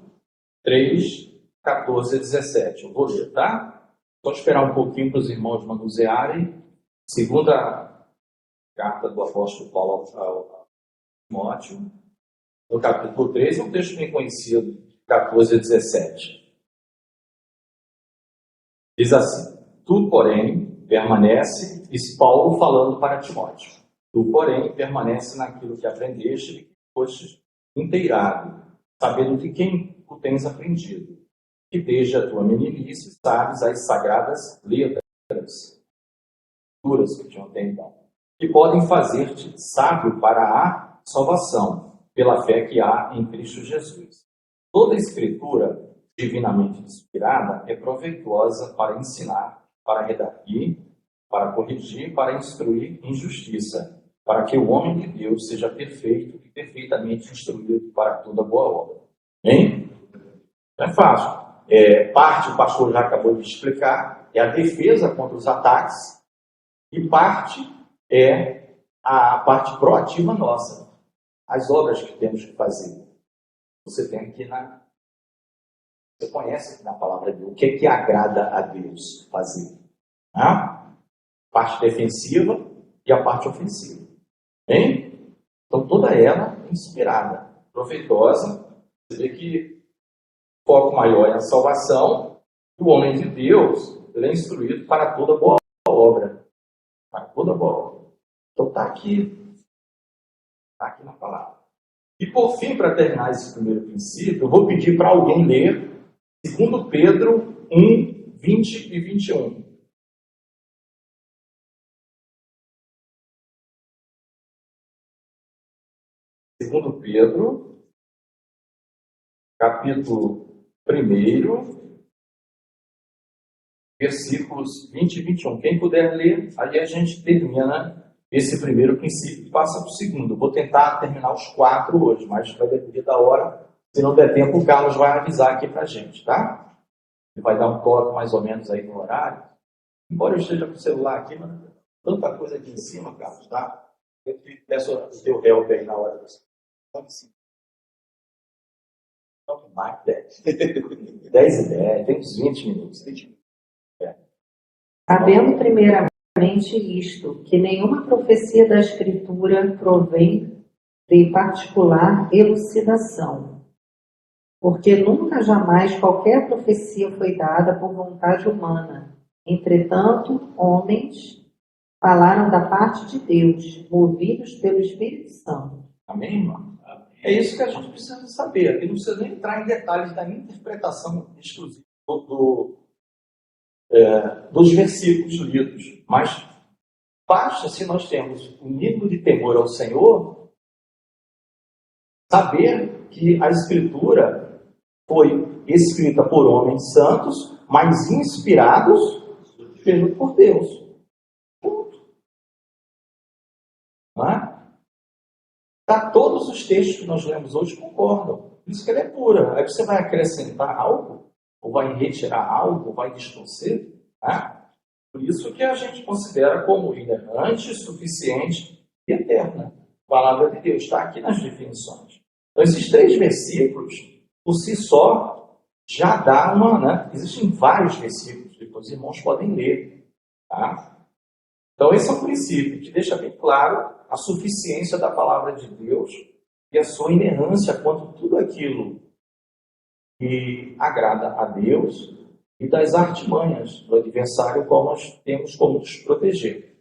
3, 14 a 17. Eu vou ler, tá? Só esperar um pouquinho para os irmãos manusearem. Segunda carta do apóstolo Paulo ao Timóteo, no capítulo 3, é um texto bem conhecido, 14 a 17. Diz assim: Tu, porém, permanece, diz Paulo falando para Timóteo, tu, porém, permanece naquilo que aprendeste e que fostes inteirado, sabendo de quem o tens aprendido, que desde a tua meninice sabes as sagradas letras, que tinham até então, que podem fazer-te sábio para a salvação, pela fé que há em Cristo Jesus. Toda a Escritura, divinamente inspirada, é proveitosa para ensinar, para redarguir, para corrigir, para instruir em justiça, para que o homem de Deus seja perfeito e perfeitamente instruído para toda boa obra. Hein? Não é fácil. Parte o pastor já acabou de explicar, é a defesa contra os ataques, e parte é a parte proativa nossa, as obras que temos que fazer. Você tem aqui você conhece na palavra de Deus o que é que agrada a Deus fazer. Parte defensiva e a parte ofensiva. Hein? Então toda ela é inspirada, proveitosa. Você vê que o foco maior é a salvação, e o homem de Deus ele é instruído para toda boa obra. toda bola. Então está aqui na palavra. E por fim, para terminar esse primeiro princípio, eu vou pedir para alguém ler 2 Pedro 1, 20 e 21. Segundo Pedro, capítulo 1, versículos 20 e 21. Quem puder ler, aí a gente termina esse primeiro princípio e passa para o segundo. Vou tentar terminar os 4 hoje, mas vai depender da hora. Se não der tempo, o Carlos vai avisar aqui para a gente, tá? Ele vai dar um toque mais ou menos aí no horário. Embora eu esteja com o celular aqui, mas tanta coisa aqui em cima, Carlos, tá? Eu peço o teu help aí na hora desse. Mais 10. 10 e 10, tem uns 20 minutos. Sabendo primeiramente isto, que nenhuma profecia da Escritura provém de particular elucidação, porque nunca jamais qualquer profecia foi dada por vontade humana. Entretanto, homens falaram da parte de Deus, movidos pelo Espírito Santo. Amém, irmão? É isso que a gente precisa saber. Aqui não precisa nem entrar em detalhes da interpretação exclusiva dos versículos lidos. Mas basta, se nós temos um nível de temor ao Senhor, saber que a Escritura foi escrita por homens santos, mas inspirados por Deus. Ponto. Não é? Todos os textos que nós lemos hoje concordam. Por isso que ela é pura. Aí você vai acrescentar algo, ou vai retirar algo, ou vai distorcer. Né? Por isso que a gente considera como inerrante, suficiente e eterna. A palavra de Deus está aqui nas definições. Então, esses 3 versículos, por si só, já dá uma... Né? Existem vários versículos, depois os irmãos podem ler. Tá? Então, esse é um princípio que deixa bem claro a suficiência da palavra de Deus e a sua inerrância quanto tudo aquilo que agrada a Deus e das artimanhas do adversário, como nós temos como nos proteger.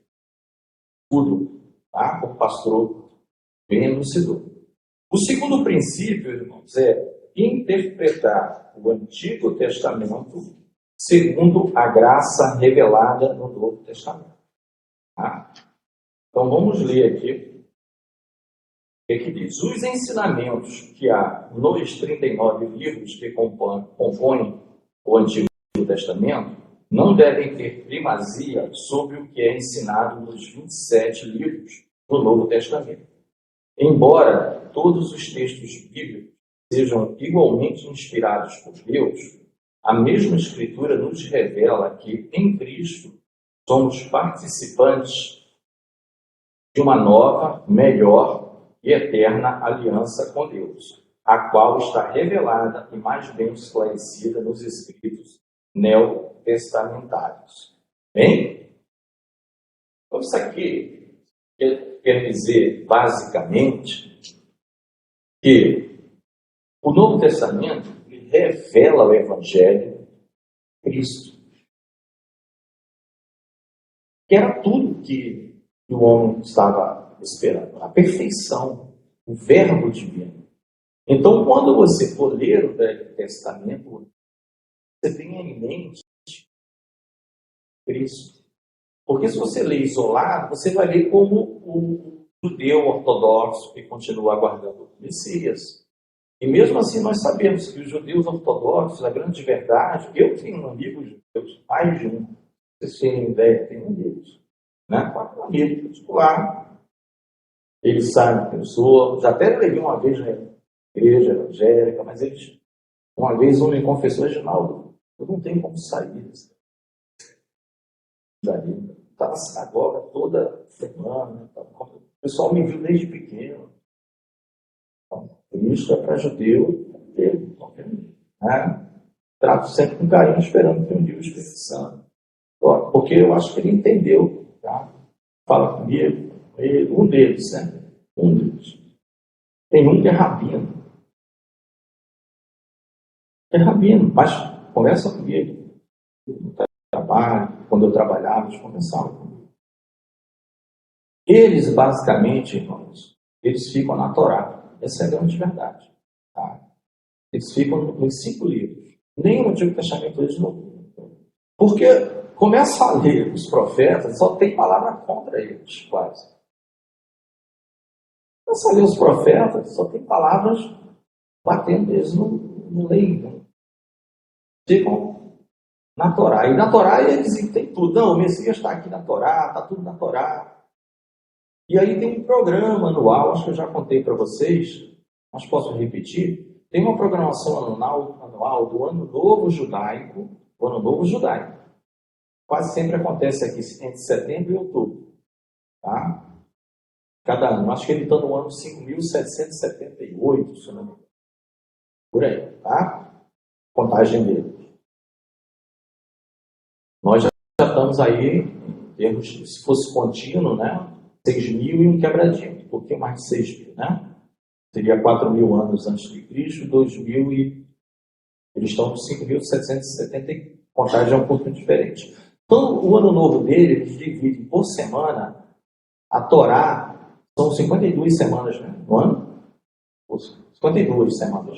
Tudo, tá? Como o pastor bem elucidou. O segundo princípio, irmãos, é interpretar o Antigo Testamento segundo a graça revelada no Novo Testamento. Tá? Então vamos ler aqui o que diz. Os ensinamentos que há nos 39 livros que compõem o Antigo Testamento não devem ter primazia sobre o que é ensinado nos 27 livros do Novo Testamento. Embora todos os textos bíblicos sejam igualmente inspirados por Deus, a mesma Escritura nos revela que em Cristo somos participantes de uma nova, melhor e eterna aliança com Deus, a qual está revelada e mais bem esclarecida nos escritos neotestamentários. Bem? Então, isso aqui quer dizer, basicamente, que o Novo Testamento revela o Evangelho de Cristo, que era tudo que o homem estava esperando, a perfeição, o verbo divino. Então, quando você for ler o Velho Testamento, você tenha em mente Cristo. Porque se você ler isolado, você vai ver como o judeu ortodoxo que continua aguardando o Messias. E mesmo assim nós sabemos que os judeus ortodoxos, a grande verdade, eu tenho amigos judeus, mais de um, vocês têm ideia, tenho amigos, né? 4 amigos particular. Eles sabem quem eu sou, já até levei uma vez na igreja evangélica, mas eles, uma vez um me confessou, Reginaldo, eu não tenho como sair dali. Estava na sinagoga toda semana, o pessoal me viu desde pequeno. Então, Cristo é para judeu, né? Trato sempre com carinho, esperando que um dia o Espírito Santo. Porque eu acho que ele entendeu, tá? Fala comigo, um deles, né? Um deles. Tem um que é rabino. É rabino, mas conversa comigo. No trabalho, quando eu trabalhava, eles conversavam comigo. Eles, basicamente, irmãos, eles ficam na Torá. Essa é a grande verdade. Tá? Eles ficam nos 5 livros. Nem o Antigo Testamento eles não. Porque começa a ler os profetas, só tem palavra contra eles, quase. Começa a ler os profetas, só tem palavras batendo eles no leito. Ficam na Torá. E na Torá eles têm tudo. Não, o Messias está aqui na Torá, está tudo na Torá. E aí tem um programa anual, acho que eu já contei para vocês, mas posso repetir. Tem uma programação anual do Ano Novo Judaico, o Ano Novo Judaico. Quase sempre acontece aqui entre setembro e outubro. Tá? Cada ano. Acho que ele está no ano 5.778, se não me engano. Por aí, tá? Contagem dele. Nós já estamos aí, em termos de, se fosse contínuo, né? 6.000 e um quebradinho, um pouquinho mais de 6.000, né? Seria 4.000 anos antes de Cristo, 2.000 e... Eles estão com 5.770, contagem é um pouco diferente. Então, o ano novo dele, eles dividem por semana, a Torá, são 52 semanas, né? No ano? 52 semanas.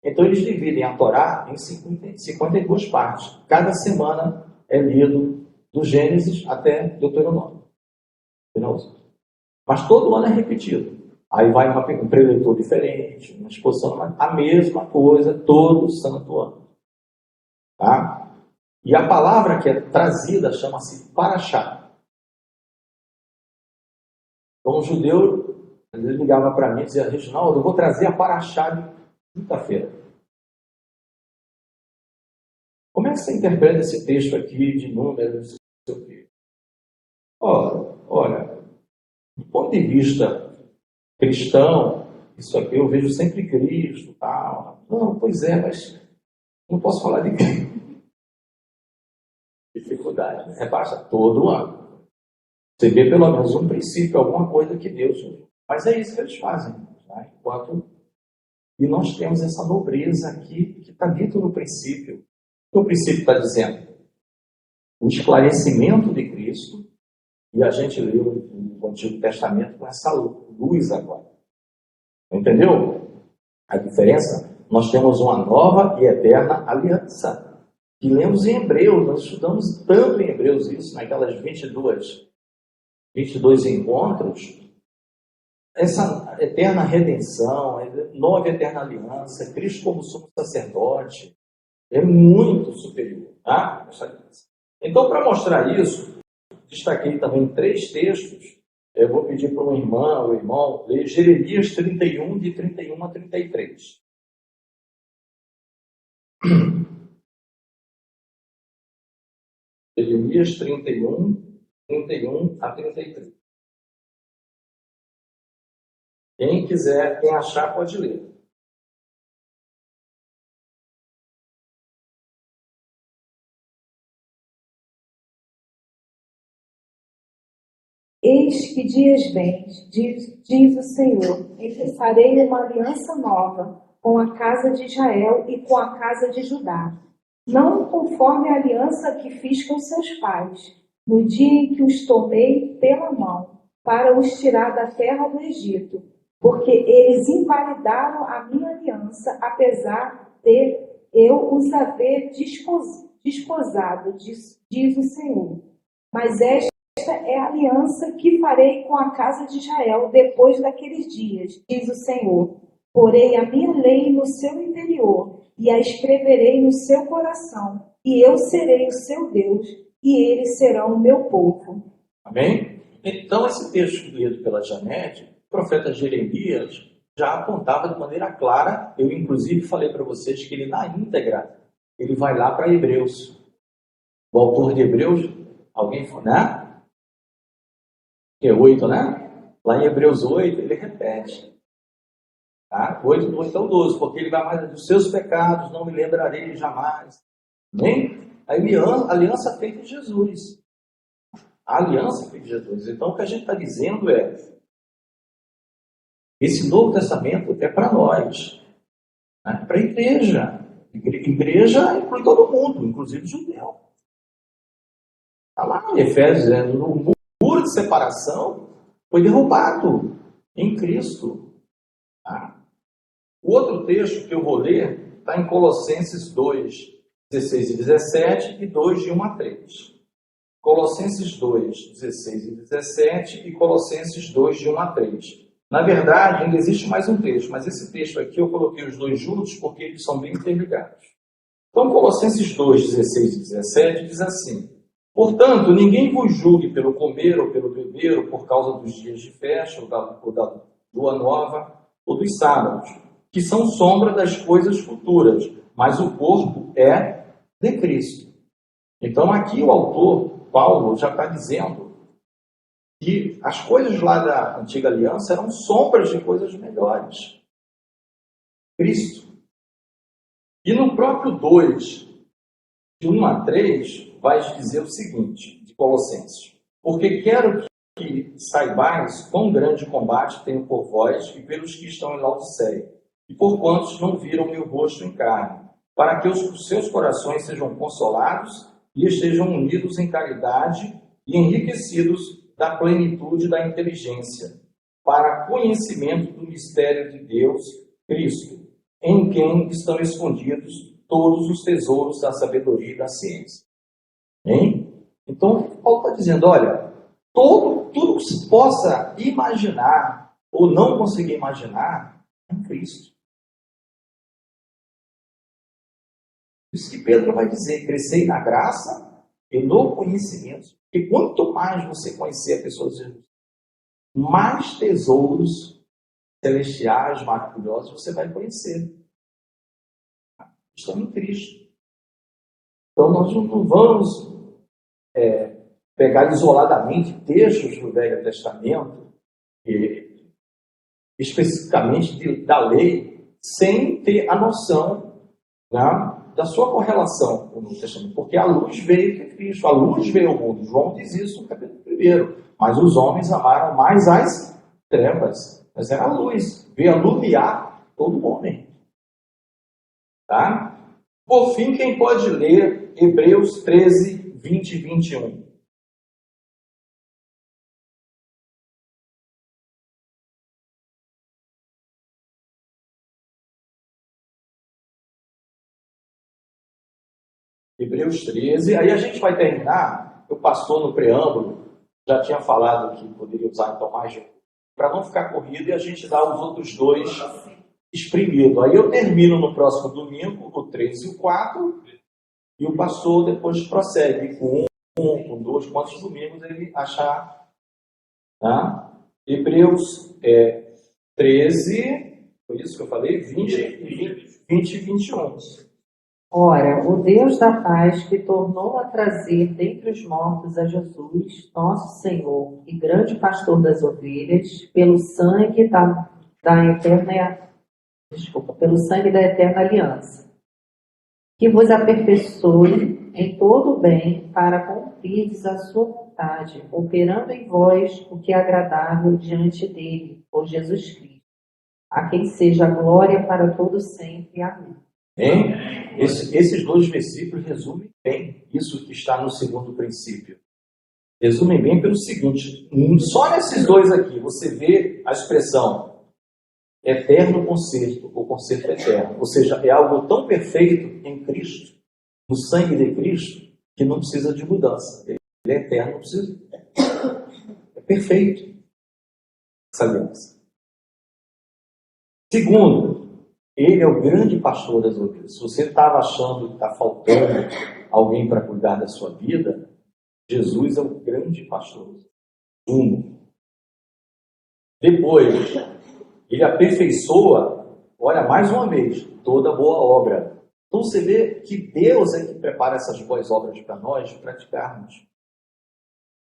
Então, eles dividem a Torá em 52 partes. Cada semana é lido do Gênesis até Deuteronômio. Mas todo ano é repetido. Aí vai um preletor diferente, uma exposição, a mesma coisa todo santo ano. Tá? E a palavra que é trazida chama-se Parashá. Então o judeu, ele ligava para mim e dizia: Reginaldo, eu vou trazer a Parashá de quinta-feira. Como é que você interpreta esse texto aqui de Números? Olha, do ponto de vista cristão, isso aqui eu vejo sempre Cristo, tal. Não, pois é, mas não posso falar de Cristo. Dificuldade, né? Repassa todo ano. Você vê pelo menos um princípio, alguma coisa que Deus... Mas é isso que eles fazem. Né? E nós temos essa nobreza aqui, que está dito no princípio. O princípio está dizendo o esclarecimento de Cristo, e a gente lê o Antigo Testamento com essa luz agora. Entendeu? A diferença? Nós temos uma nova e eterna aliança. Que lemos em Hebreus, nós estudamos tanto em Hebreus isso, naquelas 22 encontros. Essa eterna redenção, nova e eterna aliança, Cristo como sumo sacerdote, é muito superior. Tá? Então, para mostrar isso, destaquei também 3 textos. Eu vou pedir para o irmão ler Jeremias 31, de 31 a 33. Jeremias 31 a 33. Quem quiser, quem achar, pode ler. Eis que dias vêm, diz o Senhor, em que farei uma aliança nova com a casa de Israel e com a casa de Judá, não conforme a aliança que fiz com seus pais, no dia em que os tomei pela mão, para os tirar da terra do Egito, porque eles invalidaram a minha aliança, apesar de eu os haver desposado, diz o Senhor. Mas esta é a aliança que farei com a casa de Israel depois daqueles dias, diz o Senhor. Porei a minha lei no seu interior e a escreverei no seu coração, e eu serei o seu Deus, e eles serão o meu povo. Amém? Então, esse texto lido pela Janete, o profeta Jeremias já apontava de maneira clara. Eu, inclusive, falei para vocês que ele, na íntegra, ele vai lá para Hebreus. O autor de Hebreus, alguém foi, né? Que é 8, né? Lá em Hebreus 8, ele repete. Tá? 8 do 8 ao 12, porque ele vai mais dos seus pecados, não me lembrarei jamais. Amém? A aliança feita em Jesus. A aliança feita em Jesus. Então, o que a gente está dizendo é: esse Novo Testamento é para nós, né? Para a igreja. Igreja inclui todo mundo, inclusive o judeu. Está lá em Efésios, no muro de separação, Foi derrubado em Cristo. Tá? O outro texto que eu vou ler está em Colossenses 2, 16 e 17 e 2, de 1 a 3. Colossenses 2, 16 e 17 e Colossenses 2, de 1 a 3. Na verdade, ainda existe mais um texto, mas esse texto aqui eu coloquei os dois juntos porque eles são bem interligados. Então, Colossenses 2, 16 e 17 diz assim: portanto, ninguém vos julgue pelo comer ou pelo beber, ou por causa dos dias de festa, ou da lua nova, ou dos sábados, que são sombra das coisas futuras, mas o corpo é de Cristo. Então, aqui o autor, Paulo, já está dizendo que as coisas lá da antiga aliança eram sombras de coisas melhores. Cristo. E no próprio 2, de 1 a 3, vai dizer o seguinte, de Colossenses: porque quero que saibais quão grande combate tenho por vós e pelos que estão em Laodiceia, e por quantos não viram meu rosto em carne, para que os seus corações sejam consolados e estejam unidos em caridade e enriquecidos da plenitude da inteligência, para conhecimento do mistério de Deus, Cristo, em quem estão escondidos todos os tesouros da sabedoria e da ciência. Hein? Então, Paulo está dizendo, olha, tudo que se possa imaginar ou não conseguir imaginar é em Cristo. Isso que Pedro vai dizer: crescei na graça e no conhecimento. Porque quanto mais você conhecer a pessoa de Jesus, mais tesouros celestiais, maravilhosos você vai conhecer. Estamos em Cristo. Então nós não vamos pegar isoladamente textos do Velho Testamento, especificamente da lei, sem ter a noção, né, da sua correlação com o Novo Testamento, porque a luz veio de Cristo, a luz veio ao mundo. João diz isso no capítulo 1. Mas os homens amaram mais as trevas, mas era a luz, veio alumiar todo homem. Tá? Por fim, quem pode ler Hebreus 13, 20 e 21? Hebreus 13, aí a gente vai terminar. O pastor no preâmbulo já tinha falado que poderia usar então mais de para não ficar corrido e a gente dá os outros dois espremidos. Aí eu termino no próximo domingo, o 3 e o 4, e o pastor depois prossegue com 1, com 2, quantos domingos ele achar. Tá? Hebreus 13, foi isso que eu falei? 20 e 21. Ora, o Deus da paz que tornou a trazer dentre os mortos a Jesus, nosso Senhor e grande pastor das ovelhas, pelo sangue pelo sangue da eterna aliança, que vos aperfeiçoe em todo o bem para cumprirdes a sua vontade, operando em vós o que é agradável diante dele, por Jesus Cristo, a quem seja a glória para todo sempre. Amém. Hein? Esses dois versículos resumem bem isso que está no segundo princípio. Resumem bem pelo seguinte: só nesses dois aqui você vê a expressão eterno conserto, ou conserto eterno. Ou seja, é algo tão perfeito em Cristo, no sangue de Cristo, que não precisa de mudança. Ele é eterno, não precisa. É perfeito essa aliança. Segundo, ele é o grande pastor das ovelhas. Se você estava achando que está faltando alguém para cuidar da sua vida, Jesus é o grande pastor. Depois, ele aperfeiçoa, olha, mais uma vez, toda boa obra. Então você vê que Deus é que prepara essas boas obras para nós praticarmos.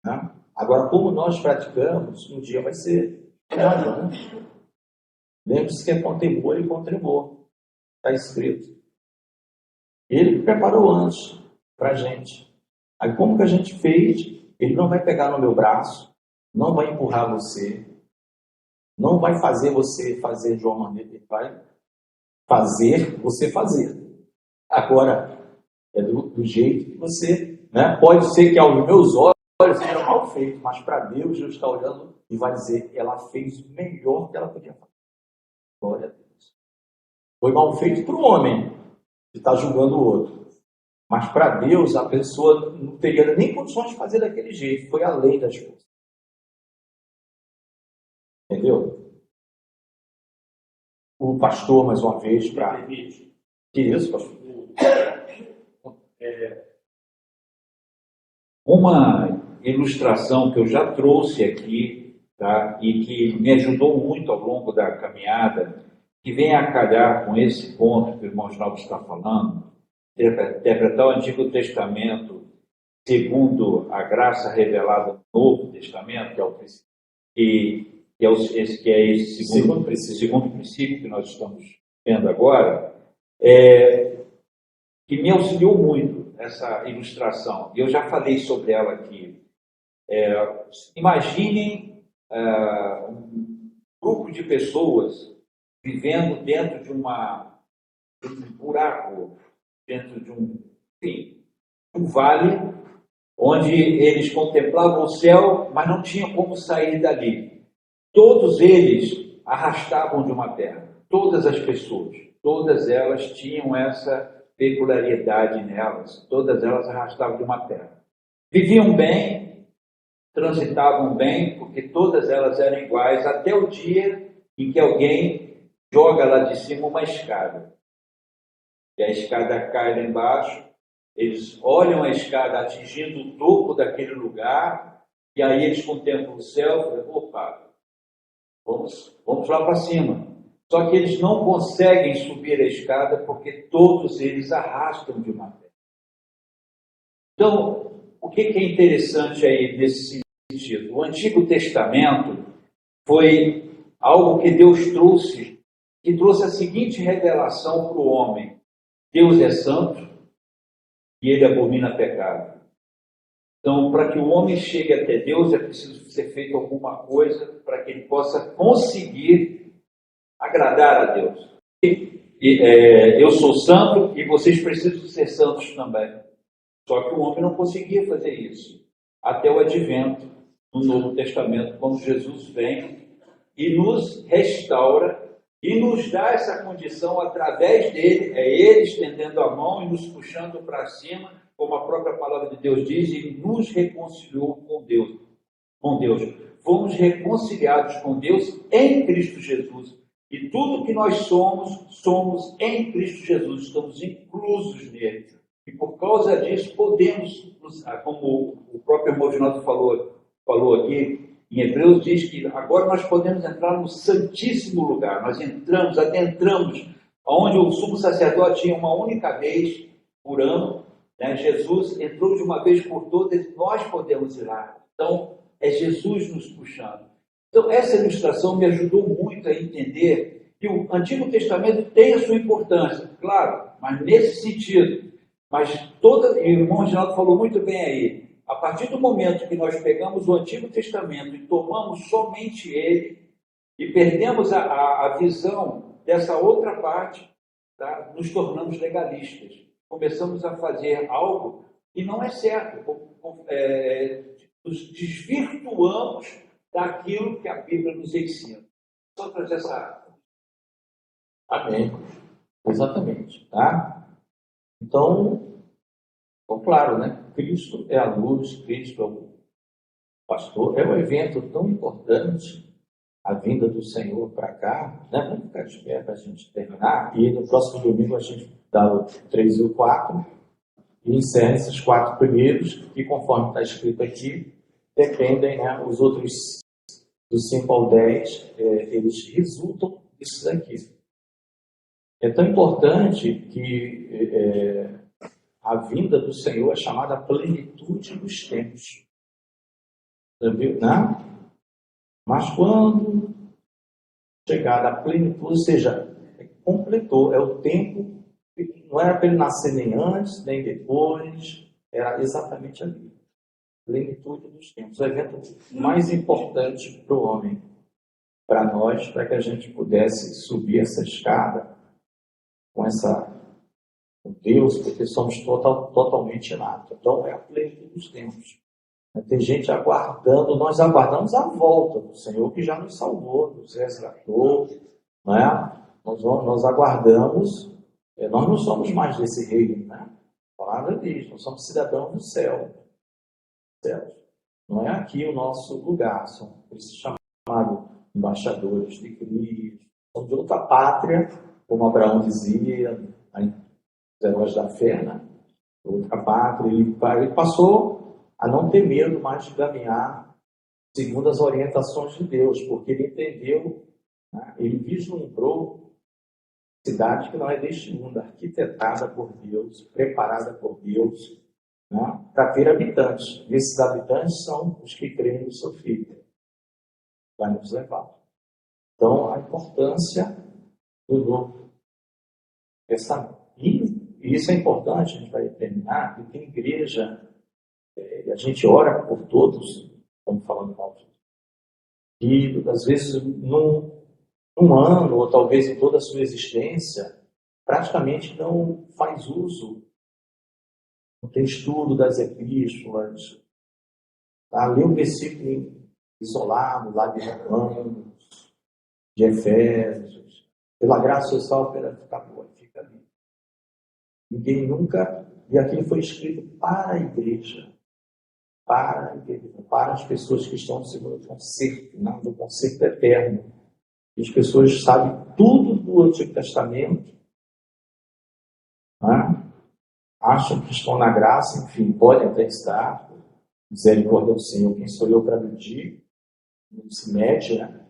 Né? Agora, como nós praticamos, um dia vai ser nada, né? Lembre-se que é com temor e com tremor. Está escrito. Ele preparou antes para a gente. Aí como que a gente fez? Ele não vai pegar no meu braço, não vai empurrar você, não vai fazer você fazer de uma maneira, ele vai fazer você fazer. Agora, é do jeito que você, né? Pode ser que aos meus olhos olha, isso era mal feito, mas para Deus, Deus está olhando e vai dizer, ela fez o melhor que ela podia fazer. Glória a Deus. Foi mal feito para o homem, que está julgando o outro. Mas para Deus, a pessoa não teria nem condições de fazer daquele jeito. Foi além das coisas. Entendeu? O pastor, mais uma vez, para... Que isso, pastor? Uma ilustração que eu já trouxe aqui, tá? E que me ajudou muito ao longo da caminhada, que vem a calhar com esse ponto que o irmão Ginaldo está falando, interpretar o Antigo Testamento segundo a graça revelada no Novo Testamento, que é o princípio, que é esse segundo princípio que nós estamos vendo agora, que me auxiliou muito essa ilustração. E eu já falei sobre ela aqui. Imaginem um grupo de pessoas vivendo dentro de um buraco, dentro de um vale, onde eles contemplavam o céu, mas não tinham como sair dali. Todos eles arrastavam de uma terra. Todas as pessoas, todas elas tinham essa peculiaridade nelas. Todas elas arrastavam de uma terra. Viviam bem, transitavam bem, porque todas elas eram iguais, até o dia em que alguém joga lá de cima uma escada. E a escada cai lá embaixo, eles olham a escada atingindo o topo daquele lugar, e aí eles contemplam o céu e falam, opa, vamos lá para cima. Só que eles não conseguem subir a escada porque todos eles arrastam de uma terra. Então, o que é interessante aí nesse sentido? O Antigo Testamento foi algo que Deus trouxe, que trouxe a seguinte revelação para o homem. Deus é santo e ele abomina pecado. Então, para que o homem chegue até Deus, é preciso ser feito alguma coisa para que ele possa conseguir agradar a Deus. Eu sou santo e vocês precisam ser santos também. Só que o homem não conseguia fazer isso. Até o advento no Novo Testamento, quando Jesus vem e nos restaura e nos dá essa condição através dele, é ele estendendo a mão e nos puxando para cima, como a própria palavra de Deus diz, e nos reconciliou com Deus. Fomos reconciliados com Deus em Cristo Jesus. E tudo que nós somos em Cristo Jesus, estamos inclusos nele. E por causa disso, podemos, como o próprio irmão Ginaldo falou aqui, em Hebreus diz que agora nós podemos entrar no santíssimo lugar. Nós adentramos, onde o sumo sacerdote ia uma única vez por ano, né? Jesus entrou de uma vez por todas e nós podemos ir lá. Então, é Jesus nos puxando. Então, essa ilustração me ajudou muito a entender que o Antigo Testamento tem a sua importância, claro, mas nesse sentido. Mas o irmão Ginaldo falou muito bem aí. A partir do momento que nós pegamos o Antigo Testamento e tomamos somente ele e perdemos a visão dessa outra parte, tá? Nos tornamos legalistas. Começamos a fazer algo que não é certo. Nos desvirtuamos daquilo que a Bíblia nos ensina. Só trazer essa... Amém. Exatamente. Tá? Então, claro, né? Cristo é a luz, Cristo é o pastor. É um evento tão importante, a vinda do Senhor para cá. Né? Vamos ficar de pé para a gente terminar. E no próximo domingo a gente dá o 3 e o 4 e encerra esses 4 primeiros, que conforme está escrito aqui, dependem, né? Os outros do 5 ao 10, eles resultam disso daqui. É tão importante que a vinda do Senhor é chamada a plenitude dos tempos. Entendeu? Né? Mas quando chegar a plenitude, ou seja, completou, é o tempo, não era para ele nascer nem antes, nem depois, era exatamente ali. Plenitude dos tempos. O evento mais importante para o homem, para nós, para que a gente pudesse subir essa escada com Deus, porque somos totalmente inatos. Então, é a plenitude dos tempos. Tem gente aguardando, nós aguardamos a volta do Senhor que já nos salvou, nos resgatou, não é? Nós aguardamos, nós não somos mais desse reino, né? A palavra diz, nós somos cidadãos do céu. Não é aqui o nosso lugar, somos chamados embaixadores de Cristo, somos de outra pátria, como Abraão dizia, os heróis da fé, né? Outra pátria, ele passou a não ter medo mais de caminhar segundo as orientações de Deus, porque ele entendeu, né? Ele vislumbrou cidade que não é deste mundo, arquitetada por Deus, preparada por Deus, né? Para ter habitantes. E esses habitantes são os que creem no seu Filho. Vai nos levar. Então, a importância do Novo Testamento. E isso é importante, a gente vai terminar, porque tem igreja, e a gente ora por todos, como falando mal, e às vezes num ano, ou talvez em toda a sua existência, praticamente não faz uso, não tem estudo das epístolas, lê um versículo isolado, lá de Romanos, de Efésios, pela graça social, fica ali. Ninguém nunca, e aquilo foi escrito para a igreja, para as pessoas que estão segundo o concerto, do concerto eterno. E as pessoas sabem tudo do Antigo Testamento, né? Acham que estão na graça, enfim, podem até estar, misericórdia do Senhor, quem sou eu para medir, não se mede, né?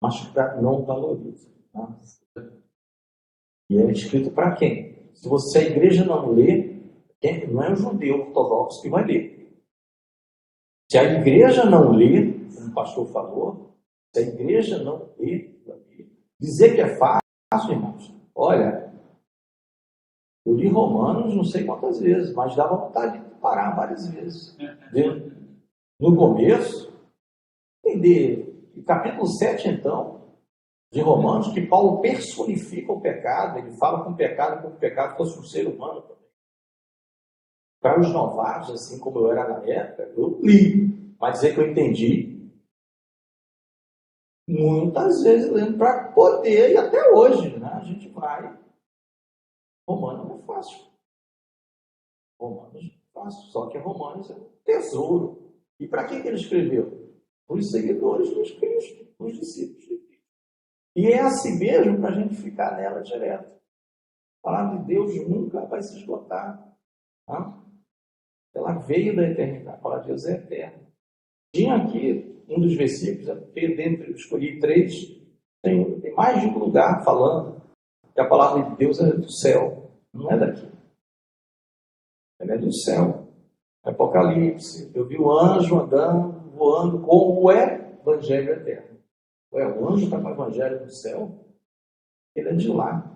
Mas não valoriza. Né? E é escrito para quem? Se a igreja não lê, não é o judeu ortodoxo que vai ler. Se a igreja não lê, como o pastor falou, se a igreja não lê, dizer que é fácil, irmãos, olha, eu li Romanos não sei quantas vezes, mas dava vontade de parar várias vezes. No começo, entender, no capítulo 7, então, de Romanos, que Paulo personifica o pecado, ele fala com o pecado como o pecado fosse um ser humano também. Para os novatos, assim como eu era na época, eu li, mas dizer que eu entendi, muitas vezes lendo para poder, e até hoje, né, a gente vai. Romanos não é fácil. Romanos não é fácil, só que Romanos é um tesouro. E para quem que ele escreveu? Para os seguidores de Cristo, os discípulos de Cristo. E é assim mesmo para a gente ficar nela direto. A palavra de Deus nunca vai se esgotar. Tá? Ela veio da eternidade. A palavra de Deus é eterna. Tinha aqui um dos versículos, dentre eu escolhi 3, tem mais de um lugar falando que a palavra de Deus é do céu, não é daqui. Ela é do céu. Apocalipse, eu vi o anjo andando, voando com o evangelho eterno. O anjo está com o evangelho do céu, ele é de lá.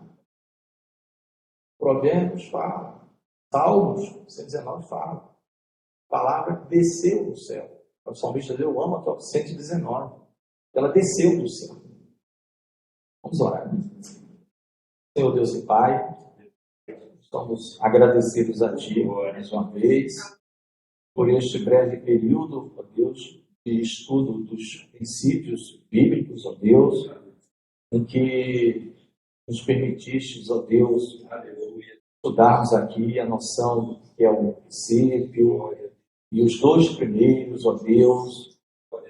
Provérbios fala, Salmos 119 fala, a palavra desceu do céu. O salmista deu, eu amo a 119. Ela desceu do céu. Vamos orar. Senhor Deus e Pai, estamos agradecidos a Ti mais uma vez por este breve período, ó Deus, de estudo dos princípios bíblicos, ó Deus, em que nos permitiste, ó Deus, estudarmos aqui a noção do que é o princípio e os 2 primeiros, ó Deus,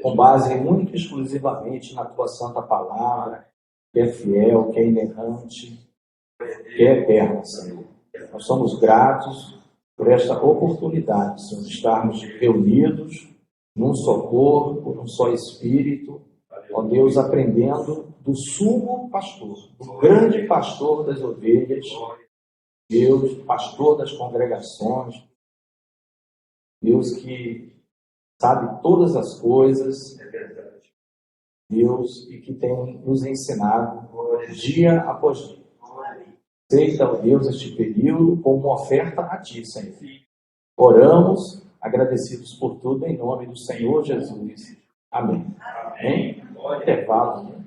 com base única e exclusivamente na Tua Santa Palavra, que é fiel, que é inerrante, que é eterna, Senhor. Nós somos gratos por esta oportunidade, Senhor, de estarmos reunidos num só corpo, num só espírito, ó Deus, aprendendo do sumo pastor, do grande pastor das ovelhas, Deus, pastor das congregações, Deus que sabe todas as coisas, Deus, e que tem nos ensinado dia após dia. Aceita, ó Deus, este período como uma oferta a Ti, Senhor. Oramos, agradecidos por tudo, em nome do Senhor Jesus. Amém. Amém. Intervalo.